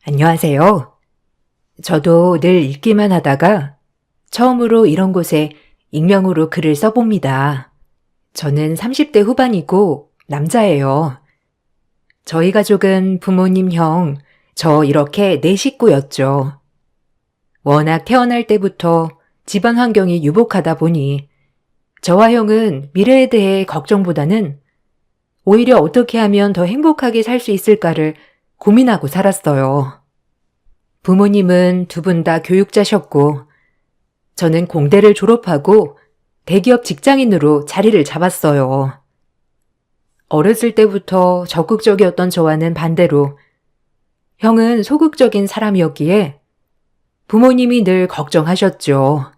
안녕하세요. 저도 늘 읽기만 하다가 처음으로 이런 곳에 익명으로 글을 써봅니다. 저는 30대 후반이고 남자예요. 저희 가족은 부모님, 형, 저 이렇게 네 식구였죠. 워낙 태어날 때부터 집안 환경이 유복하다 보니 저와 형은 미래에 대해 걱정보다는 오히려 어떻게 하면 더 행복하게 살 수 있을까를 고민하고 살았어요. 부모님은 두 분 다 교육자셨고 저는 공대를 졸업하고 대기업 직장인으로 자리를 잡았어요. 어렸을 때부터 적극적이었던 저와는 반대로 형은 소극적인 사람이었기에 부모님이 늘 걱정하셨죠.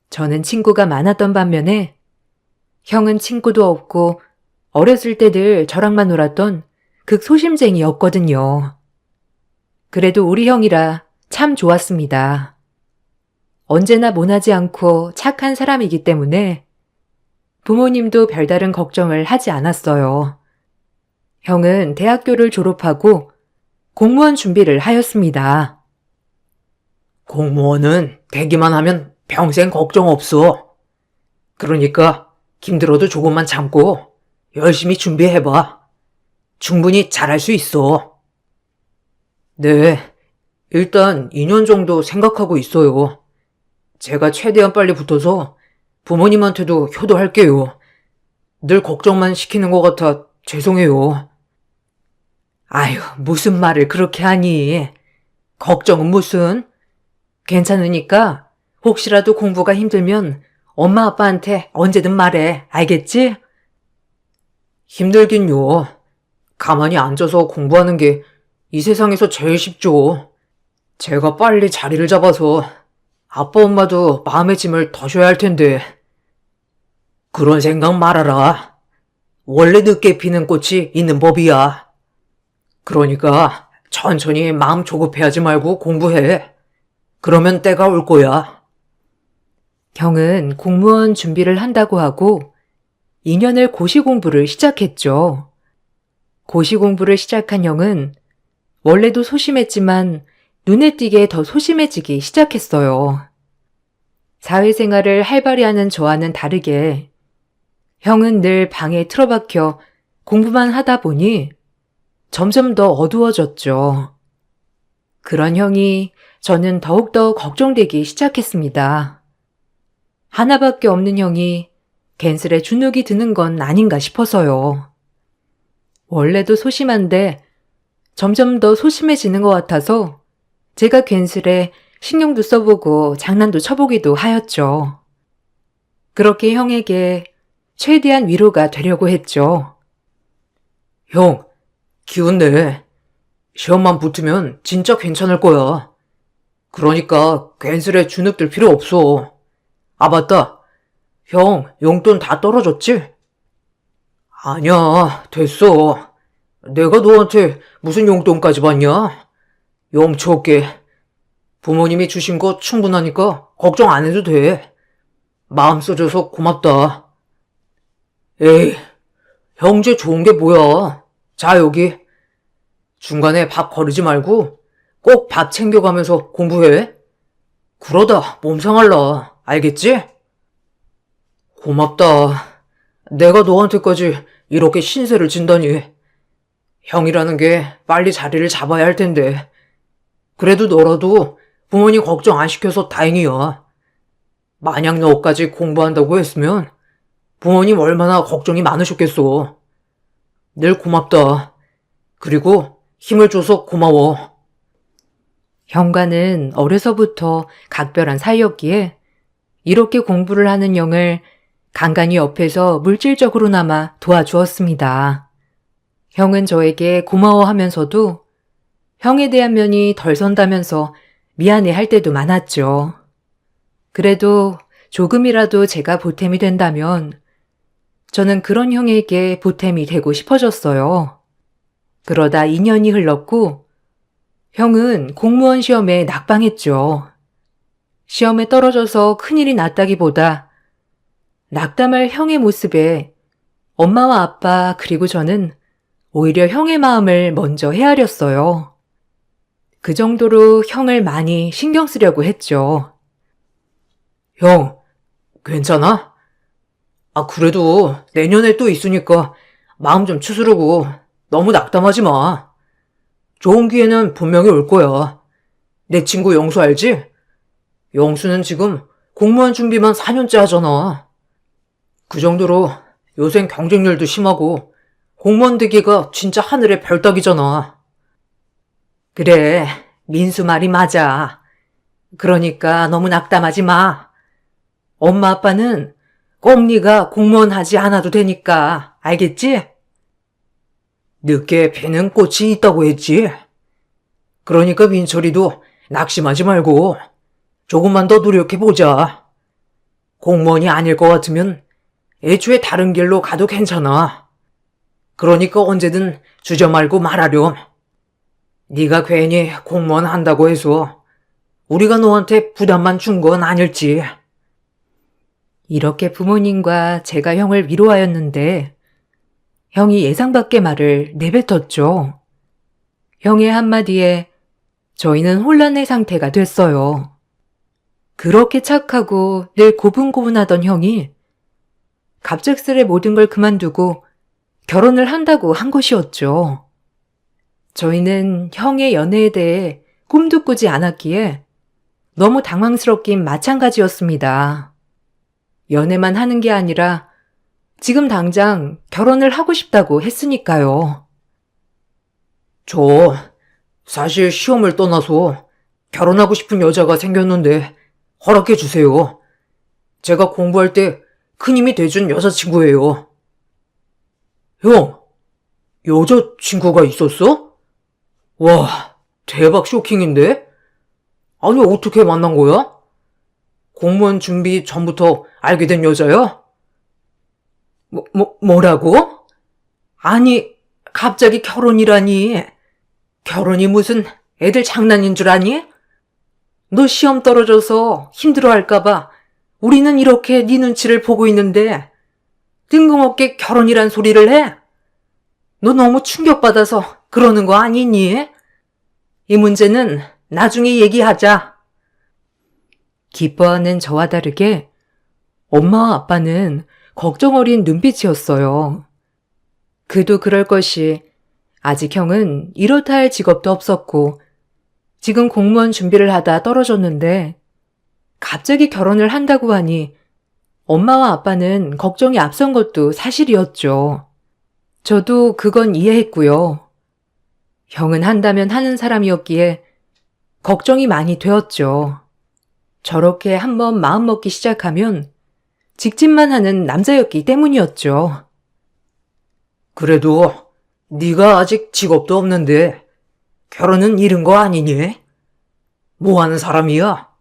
저는 친구가 많았던 반면에 형은 친구도 없고 어렸을 때 늘 저랑만 놀았던 극소심쟁이였거든요. 그래도 우리 형이라 참 좋았습니다. 언제나 모나지 않고 착한 사람이기 때문에 부모님도 별다른 걱정을 하지 않았어요. 형은 대학교를 졸업하고 공무원 준비를 하였습니다. 공무원은 되기만 하면 평생 걱정 없어. 그러니까 힘들어도 조금만 참고 열심히 준비해봐. 충분히 잘할 수 있어. 네, 일단 2년 정도 생각하고 있어요. 제가 최대한 빨리 붙어서 부모님한테도 효도할게요. 늘 걱정만 시키는 것 같아 죄송해요. 아유, 무슨 말을 그렇게 하니? 걱정은 무슨? 괜찮으니까 혹시라도 공부가 힘들면 엄마 아빠한테 언제든 말해. 알겠지? 힘들긴요. 가만히 앉아서 공부하는 게 이 세상에서 제일 쉽죠. 제가 빨리 자리를 잡아서 아빠 엄마도 마음의 짐을 덜셔야 할 텐데. 그런 생각 말아라. 원래 늦게 피는 꽃이 있는 법이야. 그러니까 천천히 마음 조급해하지 말고 공부해. 그러면 때가 올 거야. 형은 공무원 준비를 한다고 하고 2년을 고시 공부를 시작했죠. 고시 공부를 시작한 형은 원래도 소심했지만 눈에 띄게 더 소심해지기 시작했어요. 사회생활을 활발히 하는 저와는 다르게 형은 늘 방에 틀어박혀 공부만 하다 보니 점점 더 어두워졌죠. 그런 형이 저는 더욱더 걱정되기 시작했습니다. 하나밖에 없는 형이 괜스레 주눅이 드는 건 아닌가 싶어서요. 원래도 소심한데 점점 더 소심해지는 것 같아서 제가 괜스레 신경도 써보고 장난도 쳐보기도 하였죠. 그렇게 형에게 최대한 위로가 되려고 했죠. 형, 기운 내. 시험만 붙으면 진짜 괜찮을 거야. 그러니까 괜스레 주눅들 필요 없어. 아, 맞다. 형, 용돈 다 떨어졌지? 아니야, 됐어. 내가 너한테 무슨 용돈까지 받냐? 염치없게. 부모님이 주신 거 충분하니까 걱정 안 해도 돼. 마음 써줘서 고맙다. 에이, 형제 좋은 게 뭐야. 자, 여기. 중간에 밥 거르지 말고 꼭 밥 챙겨가면서 공부해. 그러다 몸 상할라. 알겠지? 고맙다. 내가 너한테까지 이렇게 신세를 진다니. 형이라는 게 빨리 자리를 잡아야 할 텐데. 그래도 너라도 부모님 걱정 안 시켜서 다행이야. 만약 너까지 공부한다고 했으면 부모님 얼마나 걱정이 많으셨겠어. 늘 고맙다. 그리고 힘을 줘서 고마워. 형과는 어려서부터 각별한 사이였기에 이렇게 공부를 하는 형을 간간히 옆에서 물질적으로나마 도와주었습니다. 형은 저에게 고마워하면서도 형에 대한 면이 덜 선다면서 미안해할 때도 많았죠. 그래도 조금이라도 제가 보탬이 된다면 저는 그런 형에게 보탬이 되고 싶어졌어요. 그러다 2년이 흘렀고 형은 공무원 시험에 낙방했죠. 시험에 떨어져서 큰일이 났다기보다 낙담할 형의 모습에 엄마와 아빠 그리고 저는 오히려 형의 마음을 먼저 헤아렸어요. 그 정도로 형을 많이 신경 쓰려고 했죠. 형, 괜찮아? 그래도 내년에 또 있으니까 마음 좀 추스르고 너무 낙담하지 마. 좋은 기회는 분명히 올 거야. 내 친구 영수 알지? 영수는 지금 공무원 준비만 4년째 하잖아. 그 정도로 요샌 경쟁률도 심하고 공무원 되기가 진짜 하늘의 별 따기잖아. 그래, 민수 말이 맞아. 그러니까 너무 낙담하지 마. 엄마 아빠는 꼭 네가 공무원 하지 않아도 되니까, 알겠지? 늦게 피는 꽃이 있다고 했지. 그러니까 민철이도 낙심하지 말고 조금만 더 노력해보자. 공무원이 아닐 것 같으면 애초에 다른 길로 가도 괜찮아. 그러니까 언제든 주저 말고 말하렴. 네가 괜히 공무원 한다고 해서 우리가 너한테 부담만 준 건 아닐지. 이렇게 부모님과 제가 형을 위로하였는데 형이 예상 밖의 말을 내뱉었죠. 형의 한마디에 저희는 혼란의 상태가 됐어요. 그렇게 착하고 늘 고분고분하던 형이 갑작스레 모든 걸 그만두고 결혼을 한다고 한 것이었죠. 저희는 형의 연애에 대해 꿈도 꾸지 않았기에 너무 당황스럽긴 마찬가지였습니다. 연애만 하는 게 아니라 지금 당장 결혼을 하고 싶다고 했으니까요. 저 사실 시험을 떠나서 결혼하고 싶은 여자가 생겼는데 허락해 주세요. 제가 공부할 때 큰 힘이 돼준 여자친구예요. 형, 여자친구가 있었어? 와, 대박 쇼킹인데? 아니, 어떻게 만난 거야? 공무원 준비 전부터 알게 된 여자야? 뭐라고? 아니, 갑자기 결혼이라니. 결혼이 무슨 애들 장난인 줄 아니? 너 시험 떨어져서 힘들어할까봐 우리는 이렇게 네 눈치를 보고 있는데 뜬금없게 결혼이란 소리를 해? 너 너무 충격받아서 그러는 거 아니니? 이 문제는 나중에 얘기하자. 기뻐하는 저와 다르게 엄마와 아빠는 걱정 어린 눈빛이었어요. 그도 그럴 것이 아직 형은 이렇다 할 직업도 없었고 지금 공무원 준비를 하다 떨어졌는데 갑자기 결혼을 한다고 하니 엄마와 아빠는 걱정이 앞선 것도 사실이었죠. 저도 그건 이해했고요. 형은 한다면 하는 사람이었기에 걱정이 많이 되었죠. 저렇게 한번 마음먹기 시작하면 직진만 하는 남자였기 때문이었죠. 그래도 네가 아직 직업도 없는데 결혼은 이른 거 아니니? 뭐 하는 사람이야?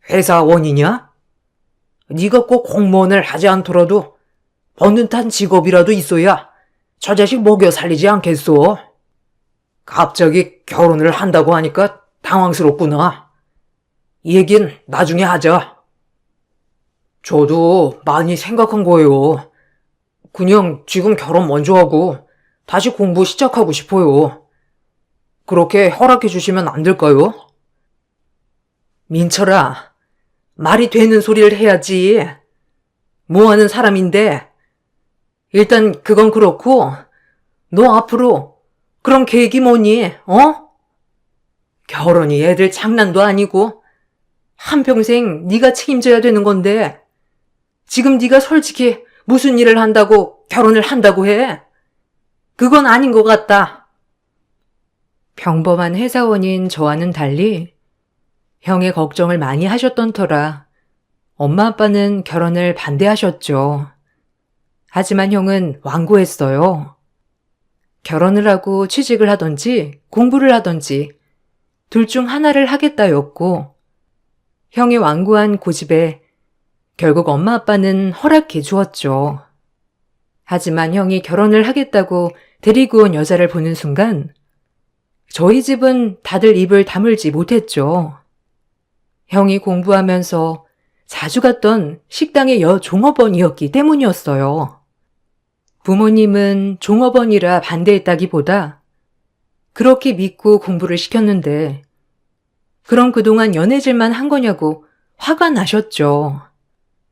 회사원이냐? 네가 꼭 공무원을 하지 않더라도 번듯한 직업이라도 있어야 저 자식 먹여 살리지 않겠소? 갑자기 결혼을 한다고 하니까 당황스럽구나. 이 얘긴 나중에 하자. 저도 많이 생각한 거예요. 그냥 지금 결혼 먼저 하고 다시 공부 시작하고 싶어요. 그렇게 허락해 주시면 안 될까요? 민철아, 말이 되는 소리를 해야지. 뭐 하는 사람인데. 일단 그건 그렇고 너 앞으로 그런 계획이 뭐니? 결혼이 애들 장난도 아니고 한평생 네가 책임져야 되는 건데 지금 네가 솔직히 무슨 일을 한다고 결혼을 한다고 해? 그건 아닌 것 같다. 평범한 회사원인 저와는 달리 형의 걱정을 많이 하셨던 터라 엄마 아빠는 결혼을 반대하셨죠. 하지만 형은 완고했어요. 결혼을 하고 취직을 하던지 공부를 하던지 둘 중 하나를 하겠다였고 형의 완고한 고집에 결국 엄마 아빠는 허락해 주었죠. 하지만 형이 결혼을 하겠다고 데리고 온 여자를 보는 순간 저희 집은 다들 입을 다물지 못했죠. 형이 공부하면서 자주 갔던 식당의 여종업원이었기 때문이었어요. 부모님은 종업원이라 반대했다기보다 그렇게 믿고 공부를 시켰는데 그럼 그동안 연애질만 한 거냐고 화가 나셨죠.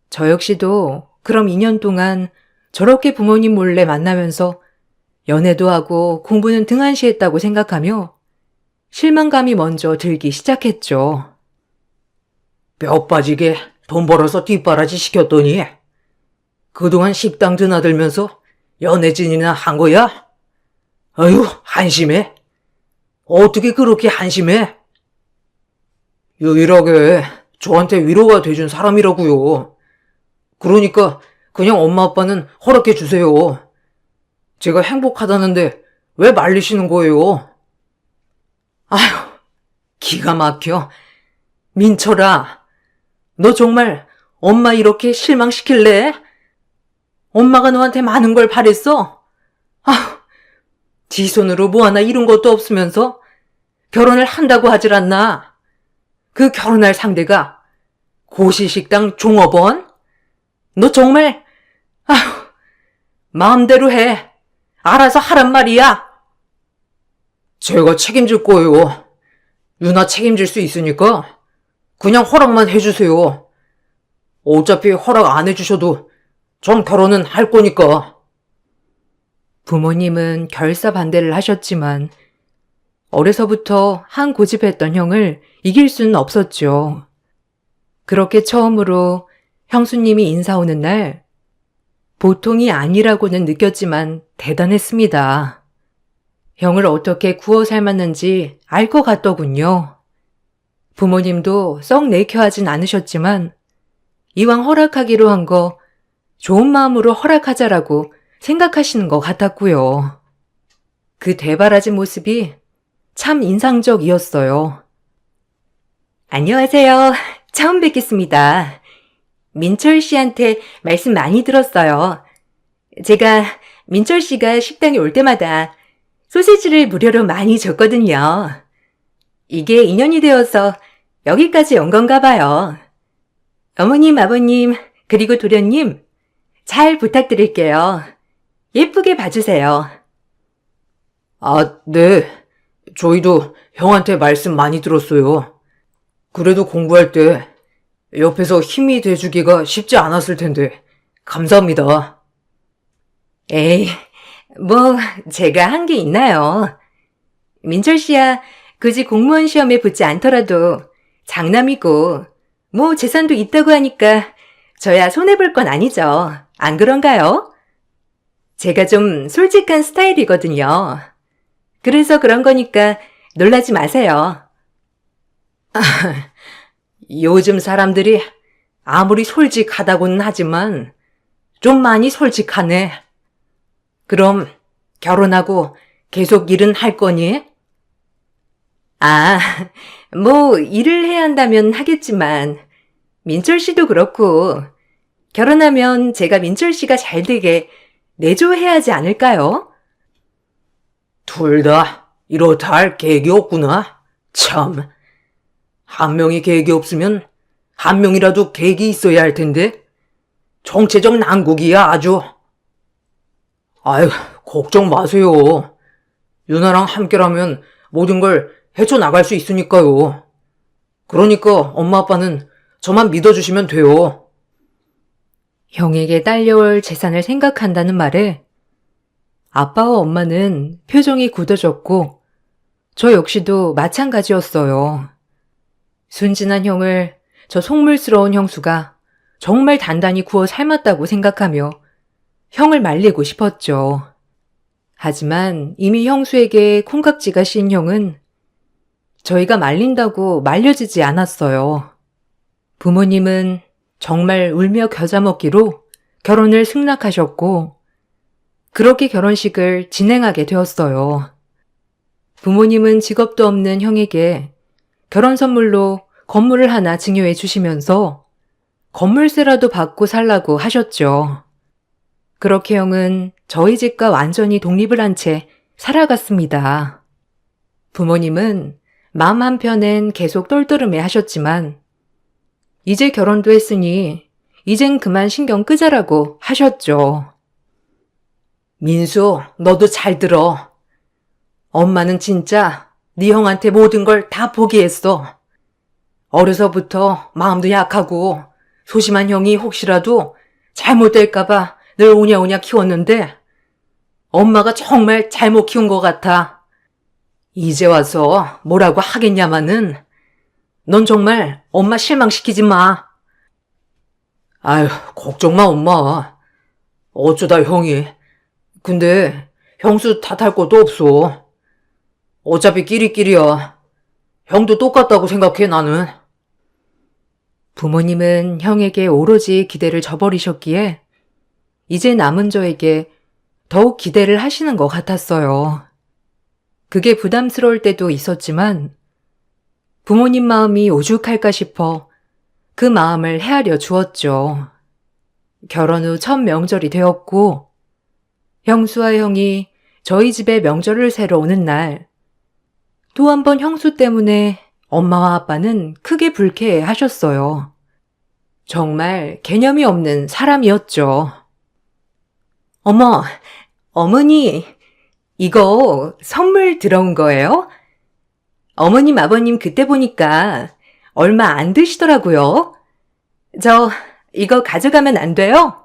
저 역시도 그럼 2년 동안 저렇게 부모님 몰래 만나면서 연애도 하고 공부는 등한시했다고 생각하며 실망감이 먼저 들기 시작했죠. 뼈 빠지게 돈 벌어서 뒷바라지 시켰더니 그동안 식당 드나들면서 연애진이나 한 거야? 아유, 한심해. 어떻게 그렇게 한심해? 유일하게 저한테 위로가 돼준 사람이라고요. 그러니까 그냥 엄마 아빠는 허락해 주세요. 제가 행복하다는데 왜 말리시는 거예요? 아휴, 기가 막혀. 민철아, 너 정말 엄마 이렇게 실망시킬래? 엄마가 너한테 많은 걸 바랬어? 아휴, 네 손으로 뭐 하나 이룬 것도 없으면서 결혼을 한다고 하질 않나? 그 결혼할 상대가 고시식당 종업원? 너 정말, 아휴, 마음대로 해. 알아서 하란 말이야. 제가 책임질 거예요. 유나 책임질 수 있으니까 그냥 허락만 해주세요. 어차피 허락 안 해주셔도 전 결혼은 할 거니까. 부모님은 결사 반대를 하셨지만 어려서부터 한 고집했던 형을 이길 수는 없었죠. 그렇게 처음으로 형수님이 인사 오는 날 보통이 아니라고는 느꼈지만 대단했습니다. 형을 어떻게 구워 삶았는지 알 것 같더군요. 부모님도 썩 내켜하진 않으셨지만 이왕 허락하기로 한 거 좋은 마음으로 허락하자라고 생각하시는 것 같았고요. 그 대바라진 모습이 참 인상적이었어요. 안녕하세요. 처음 뵙겠습니다. 민철 씨한테 말씀 많이 들었어요. 제가 민철 씨가 식당에 올 때마다 소시지를 무료로 많이 줬거든요. 이게 인연이 되어서 여기까지 온 건가 봐요. 어머님, 아버님, 그리고 도련님, 잘 부탁드릴게요. 예쁘게 봐주세요. 아, 네. 저희도 형한테 말씀 많이 들었어요. 그래도 공부할 때 옆에서 힘이 돼주기가 쉽지 않았을 텐데 감사합니다. 에이, 뭐 제가 한 게 있나요? 민철 씨야 굳이 공무원 시험에 붙지 않더라도 장남이고 뭐 재산도 있다고 하니까 저야 손해볼 건 아니죠. 안 그런가요? 제가 좀 솔직한 스타일이거든요. 그래서 그런 거니까 놀라지 마세요. 요즘 사람들이 아무리 솔직하다고는 하지만 좀 많이 솔직하네. 그럼 결혼하고 계속 일은 할 거니? 아, 뭐 일을 해야 한다면 하겠지만 민철 씨도 그렇고 결혼하면 제가 민철 씨가 잘 되게 내조해야 하지 않을까요? 둘 다 이렇다 할 계획이 없구나. 참. 한 명이 계획이 없으면 한 명이라도 계획이 있어야 할 텐데. 정체적 난국이야 아주. 아유, 걱정 마세요. 유나랑 함께라면 모든 걸 헤쳐나갈 수 있으니까요. 그러니까 엄마 아빠는 저만 믿어주시면 돼요. 형에게 딸려올 재산을 생각한다는 말에 아빠와 엄마는 표정이 굳어졌고 저 역시도 마찬가지였어요. 순진한 형을 저 속물스러운 형수가 정말 단단히 구워 삶았다고 생각하며 형을 말리고 싶었죠. 하지만 이미 형수에게 콩깍지가 씌인 형은 저희가 말린다고 말려지지 않았어요. 부모님은 정말 울며 겨자 먹기로 결혼을 승낙하셨고 그렇게 결혼식을 진행하게 되었어요. 부모님은 직업도 없는 형에게 결혼 선물로 건물을 하나 증여해 주시면서 건물세라도 받고 살라고 하셨죠. 그렇게 형은 저희 집과 완전히 독립을 한 채 살아갔습니다. 부모님은 마음 한편엔 계속 똘똘음해 하셨지만 이제 결혼도 했으니 이젠 그만 신경 끄자라고 하셨죠. 민수, 너도 잘 들어. 엄마는 진짜 네 형한테 모든 걸 다 포기했어. 어려서부터 마음도 약하고 소심한 형이 혹시라도 잘못될까봐 늘 오냐오냐 키웠는데 엄마가 정말 잘못 키운 것 같아. 이제 와서 뭐라고 하겠냐마는 넌 정말 엄마 실망시키지 마. 아휴, 걱정 마, 엄마. 어쩌다 형이. 근데 형수 탓할 것도 없어. 어차피 끼리끼리야. 형도 똑같다고 생각해, 나는. 부모님은 형에게 오로지 기대를 저버리셨기에 이제 남은 저에게 더욱 기대를 하시는 것 같았어요. 그게 부담스러울 때도 있었지만 부모님 마음이 오죽할까 싶어 그 마음을 헤아려 주었죠. 결혼 후 첫 명절이 되었고 형수와 형이 저희 집에 명절을 새러 오는 날 또 한 번 형수 때문에 엄마와 아빠는 크게 불쾌해 하셨어요. 정말 개념이 없는 사람이었죠. 어머, 어머니, 이거 선물 들어온 거예요? 어머님, 아버님 그때 보니까 얼마 안 드시더라고요. 저 이거 가져가면 안 돼요?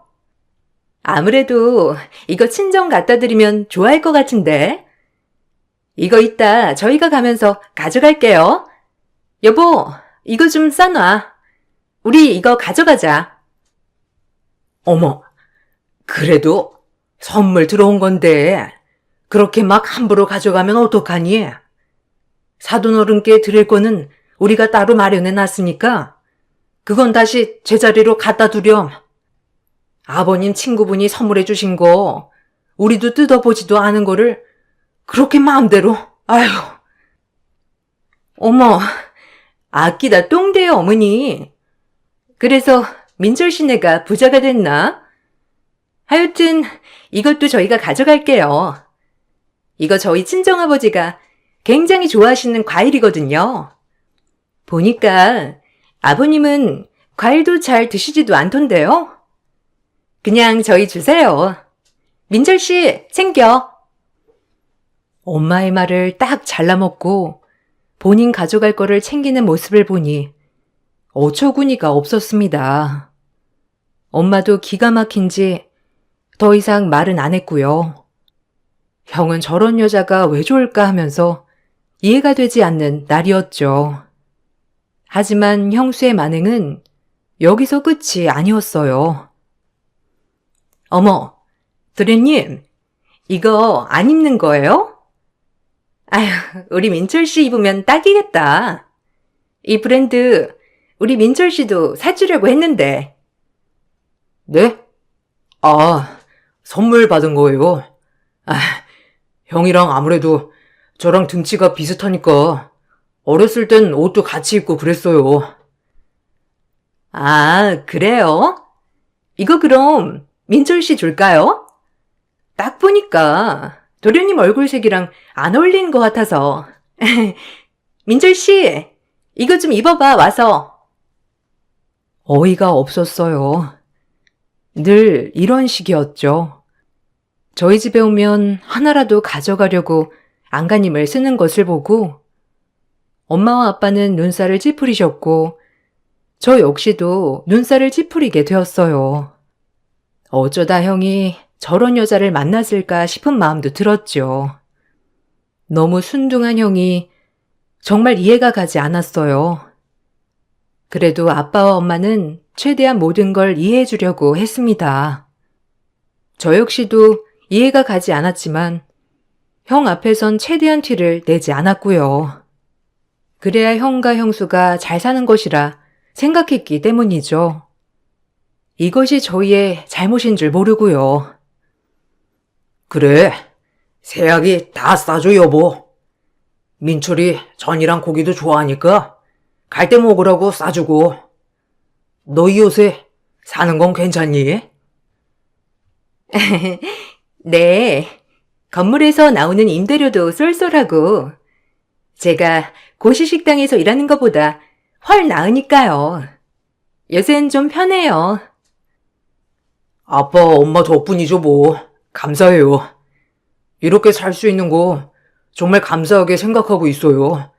아무래도 이거 친정 갖다 드리면 좋아할 것 같은데. 이거 이따 저희가 가면서 가져갈게요. 여보, 이거 좀 싸놔. 우리 이거 가져가자. 어머, 그래도 선물 들어온 건데 그렇게 막 함부로 가져가면 어떡하니? 사돈어른께 드릴 거는 우리가 따로 마련해 놨으니까 그건 다시 제자리로 갖다 두렴. 아버님 친구분이 선물해 주신 거 우리도 뜯어보지도 않은 거를 그렇게 마음대로, 아휴. 어머, 아끼다 똥돼요, 어머니. 그래서 민철 씨네가 부자가 됐나? 하여튼 이것도 저희가 가져갈게요. 이거 저희 친정아버지가 굉장히 좋아하시는 과일이거든요. 보니까 아버님은 과일도 잘 드시지도 않던데요. 그냥 저희 주세요. 민철 씨, 챙겨. 엄마의 말을 딱 잘라먹고 본인 가져갈 거를 챙기는 모습을 보니 어처구니가 없었습니다. 엄마도 기가 막힌지 더 이상 말은 안 했고요. 형은 저런 여자가 왜 좋을까 하면서 이해가 되지 않는 날이었죠. 하지만 형수의 만행은 여기서 끝이 아니었어요. 어머, 도련님, 이거 안 입는 거예요? 아휴, 우리 민철 씨 입으면 딱이겠다. 이 브랜드 우리 민철 씨도 사주려고 했는데. 네? 아, 선물 받은 거예요. 아, 형이랑 아무래도 저랑 등치가 비슷하니까 어렸을 땐 옷도 같이 입고 그랬어요. 아, 그래요? 이거 그럼 민철 씨 줄까요? 딱 보니까 도련님 얼굴색이랑 안 어울리는 것 같아서. 민철 씨, 이거 좀 입어봐, 와서. 어이가 없었어요. 늘 이런 식이었죠. 저희 집에 오면 하나라도 가져가려고 안간힘을 쓰는 것을 보고 엄마와 아빠는 눈살을 찌푸리셨고 저 역시도 눈살을 찌푸리게 되었어요. 어쩌다 형이 저런 여자를 만났을까 싶은 마음도 들었죠. 너무 순둥한 형이 정말 이해가 가지 않았어요. 그래도 아빠와 엄마는 최대한 모든 걸 이해해 주려고 했습니다. 저 역시도 이해가 가지 않았지만 형 앞에선 최대한 티를 내지 않았고요. 그래야 형과 형수가 잘 사는 것이라 생각했기 때문이죠. 이것이 저희의 잘못인 줄 모르고요. 그래, 새약이 다 싸줘, 여보. 민철이 전이랑 고기도 좋아하니까 갈 때 먹으라고 싸주고. 너 이 옷에 사는 건 괜찮니? 네, 건물에서 나오는 임대료도 쏠쏠하고 제가 고시식당에서 일하는 것보다 훨 나으니까요. 요새는 좀 편해요. 아빠, 엄마 덕분이죠, 뭐. 감사해요. 이렇게 살 수 있는 거 정말 감사하게 생각하고 있어요.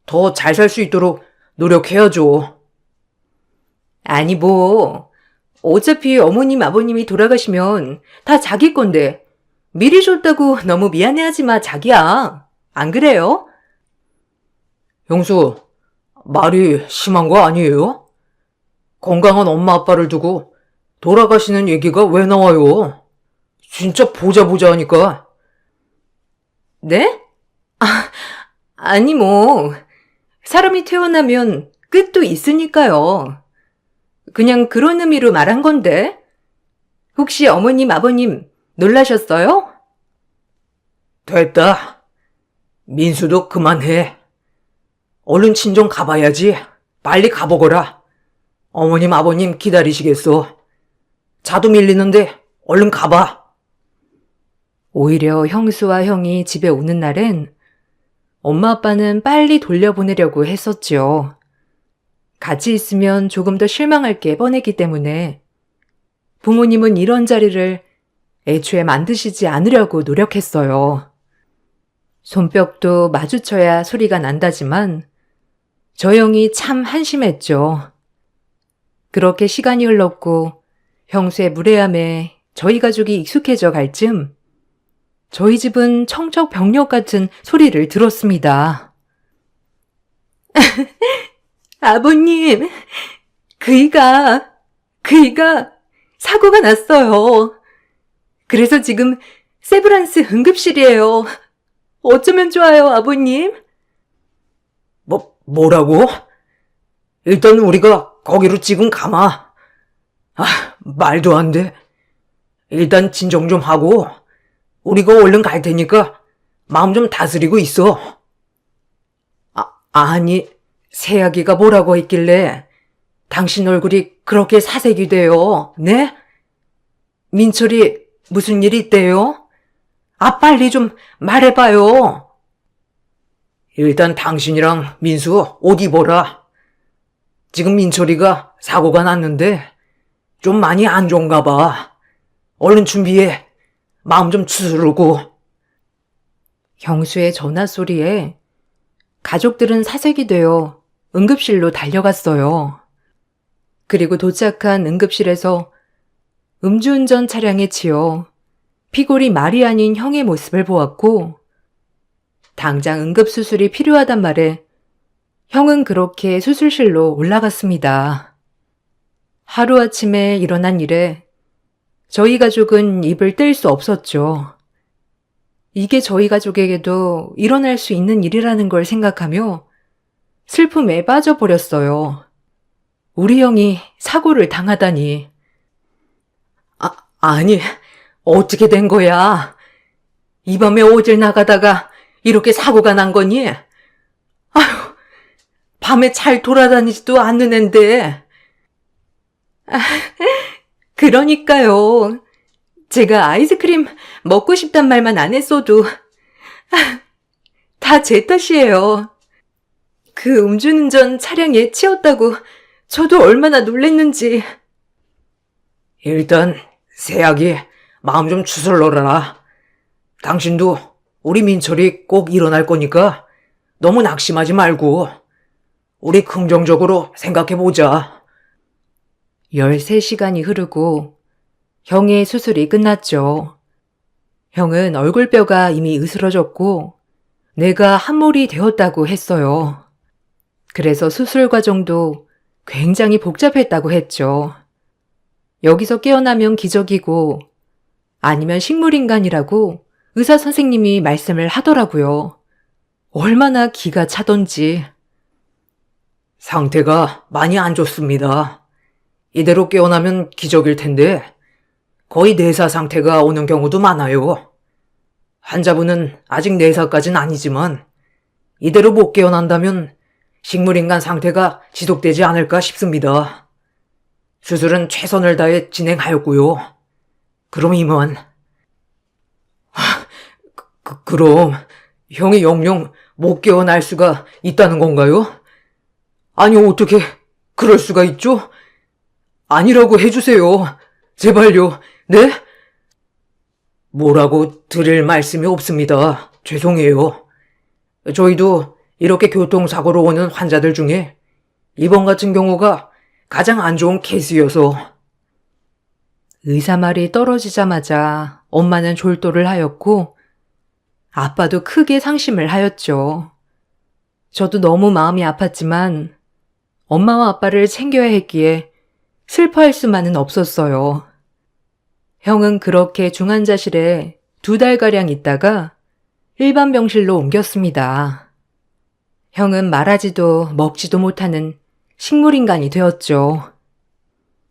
더 잘 살 수 있도록 노력해야죠. 아니, 뭐, 어차피 어머님, 아버님이 돌아가시면 다 자기 건데, 미리 줬다고 너무 미안해하지 마, 자기야. 안 그래요? 형수, 말이 심한 거 아니에요? 건강한 엄마 아빠를 두고 돌아가시는 얘기가 왜 나와요? 진짜 보자 하니까. 네? 아니, 뭐, 사람이 태어나면 끝도 있으니까요. 그냥 그런 의미로 말한 건데. 혹시 어머님, 아버님 놀라셨어요? 됐다. 민수도 그만해. 얼른 친정 가봐야지. 빨리 가보거라. 어머님, 아버님 기다리시겠어. 자도 밀리는데 얼른 가봐. 오히려 형수와 형이 집에 오는 날엔 엄마 아빠는 빨리 돌려보내려고 했었죠. 같이 있으면 조금 더 실망할 게 뻔했기 때문에 부모님은 이런 자리를 애초에 만드시지 않으려고 노력했어요. 손뼉도 마주쳐야 소리가 난다지만 저 형이 참 한심했죠. 그렇게 시간이 흘렀고 형수의 무례함에 저희 가족이 익숙해져 갈 즈음 저희 집은 청척병력 같은 소리를 들었습니다. 아버님, 그이가 사고가 났어요. 그래서 지금 세브란스 응급실이에요. 어쩌면 좋아요, 아버님? 뭐라고? 일단 우리가 거기로 지금 가마. 말도 안 돼. 일단 진정 좀 하고 우리가 얼른 갈 테니까 마음 좀 다스리고 있어. 아니, 새아기가 뭐라고 했길래 당신 얼굴이 그렇게 사색이 돼요, 네? 민철이 무슨 일 있대요? 빨리 좀 말해봐요. 일단 당신이랑 민수 옷 입어라. 지금 민철이가 사고가 났는데 좀 많이 안 좋은가 봐. 얼른 준비해. 마음 좀 추스르고. 형수의 전화 소리에 가족들은 사색이 되어 응급실로 달려갔어요. 그리고 도착한 응급실에서 음주운전 차량에 치여 피골이 말이 아닌 형의 모습을 보았고 당장 응급수술이 필요하단 말에 형은 그렇게 수술실로 올라갔습니다. 하루아침에 일어난 일에 저희 가족은 입을 뗄 수 없었죠. 이게 저희 가족에게도 일어날 수 있는 일이라는 걸 생각하며 슬픔에 빠져버렸어요. 우리 형이 사고를 당하다니. 아니, 어떻게 된 거야? 이 밤에 어딜 나가다가 이렇게 사고가 난 거니? 아휴, 밤에 잘 돌아다니지도 않는 앤데. 그러니까요. 제가 아이스크림 먹고 싶단 말만 안 했어도 다 제 탓이에요. 그 음주운전 차량에 치였다고 저도 얼마나 놀랬는지. 일단 새아기 마음 좀 추스러라. 당신도 우리 민철이 꼭 일어날 거니까 너무 낙심하지 말고 우리 긍정적으로 생각해보자. 13시간이 흐르고 형의 수술이 끝났죠. 형은 얼굴뼈가 이미 으스러졌고 뇌가 함몰이 되었다고 했어요. 그래서 수술 과정도 굉장히 복잡했다고 했죠. 여기서 깨어나면 기적이고 아니면 식물인간이라고 의사 선생님이 말씀을 하더라고요. 얼마나 기가 차던지. 상태가 많이 안 좋습니다. 이대로 깨어나면 기적일 텐데 거의 뇌사 상태가 오는 경우도 많아요. 환자분은 아직 뇌사까지는 아니지만 이대로 못 깨어난다면 식물인간 상태가 지속되지 않을까 싶습니다. 수술은 최선을 다해 진행하였고요. 그럼 이만. 그럼 형이 영영 못 깨어날 수가 있다는 건가요? 아니 어떻게 그럴 수가 있죠? 아니라고 해주세요. 제발요. 네? 뭐라고 드릴 말씀이 없습니다. 죄송해요. 저희도 이렇게 교통사고로 오는 환자들 중에 이번 같은 경우가 가장 안 좋은 케이스여서. 의사 말이 떨어지자마자 엄마는 졸도를 하였고 아빠도 크게 상심을 하였죠. 저도 너무 마음이 아팠지만 엄마와 아빠를 챙겨야 했기에 슬퍼할 수만은 없었어요. 형은 그렇게 중환자실에 2달가량 있다가 일반 병실로 옮겼습니다. 형은 말하지도 먹지도 못하는 식물인간이 되었죠.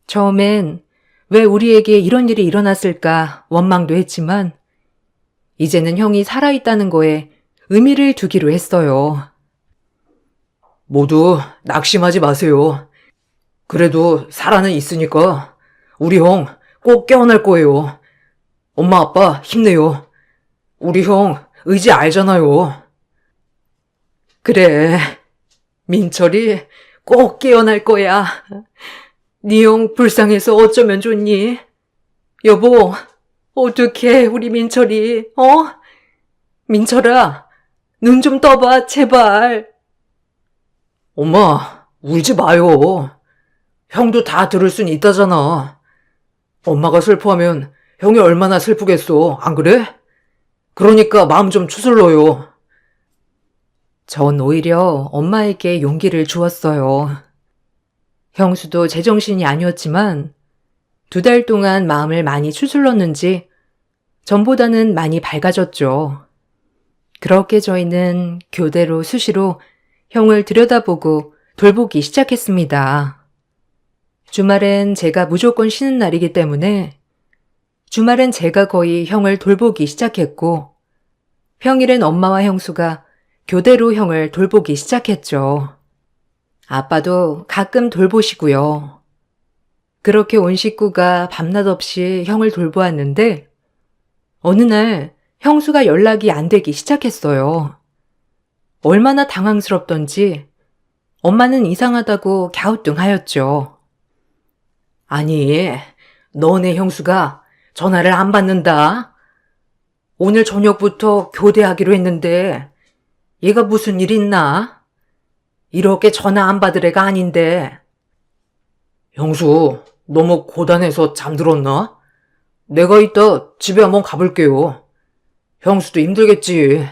처음엔 왜 우리에게 이런 일이 일어났을까 원망도 했지만 이제는 형이 살아있다는 거에 의미를 두기로 했어요. 모두 낙심하지 마세요. 그래도 살아는 있으니까 우리 형 꼭 깨어날 거예요. 엄마 아빠 힘내요. 우리 형 의지 알잖아요. 그래, 민철이 꼭 깨어날 거야. 네 형 불쌍해서 어쩌면 좋니? 여보, 어떡해 우리 민철이, 민철아, 눈 좀 떠봐 제발. 엄마, 울지 마요. 형도 다 들을 순 있다잖아. 엄마가 슬퍼하면 형이 얼마나 슬프겠어, 안 그래? 그러니까 마음 좀 추슬러요. 전 오히려 엄마에게 용기를 주었어요. 형수도 제정신이 아니었지만 2달 동안 마음을 많이 추슬렀는지 전보다는 많이 밝아졌죠. 그렇게 저희는 교대로 수시로 형을 들여다보고 돌보기 시작했습니다. 주말엔 제가 무조건 쉬는 날이기 때문에 주말엔 제가 거의 형을 돌보기 시작했고 평일엔 엄마와 형수가 교대로 형을 돌보기 시작했죠. 아빠도 가끔 돌보시고요. 그렇게 온 식구가 밤낮 없이 형을 돌보았는데 어느 날 형수가 연락이 안 되기 시작했어요. 얼마나 당황스럽던지 엄마는 이상하다고 갸우뚱하였죠. 아니, 너네 형수가 전화를 안 받는다. 오늘 저녁부터 교대하기로 했는데 얘가 무슨 일 있나? 이렇게 전화 안 받을 애가 아닌데. 형수, 너무 고단해서 잠들었나? 내가 이따 집에 한번 가볼게요. 형수도 힘들겠지.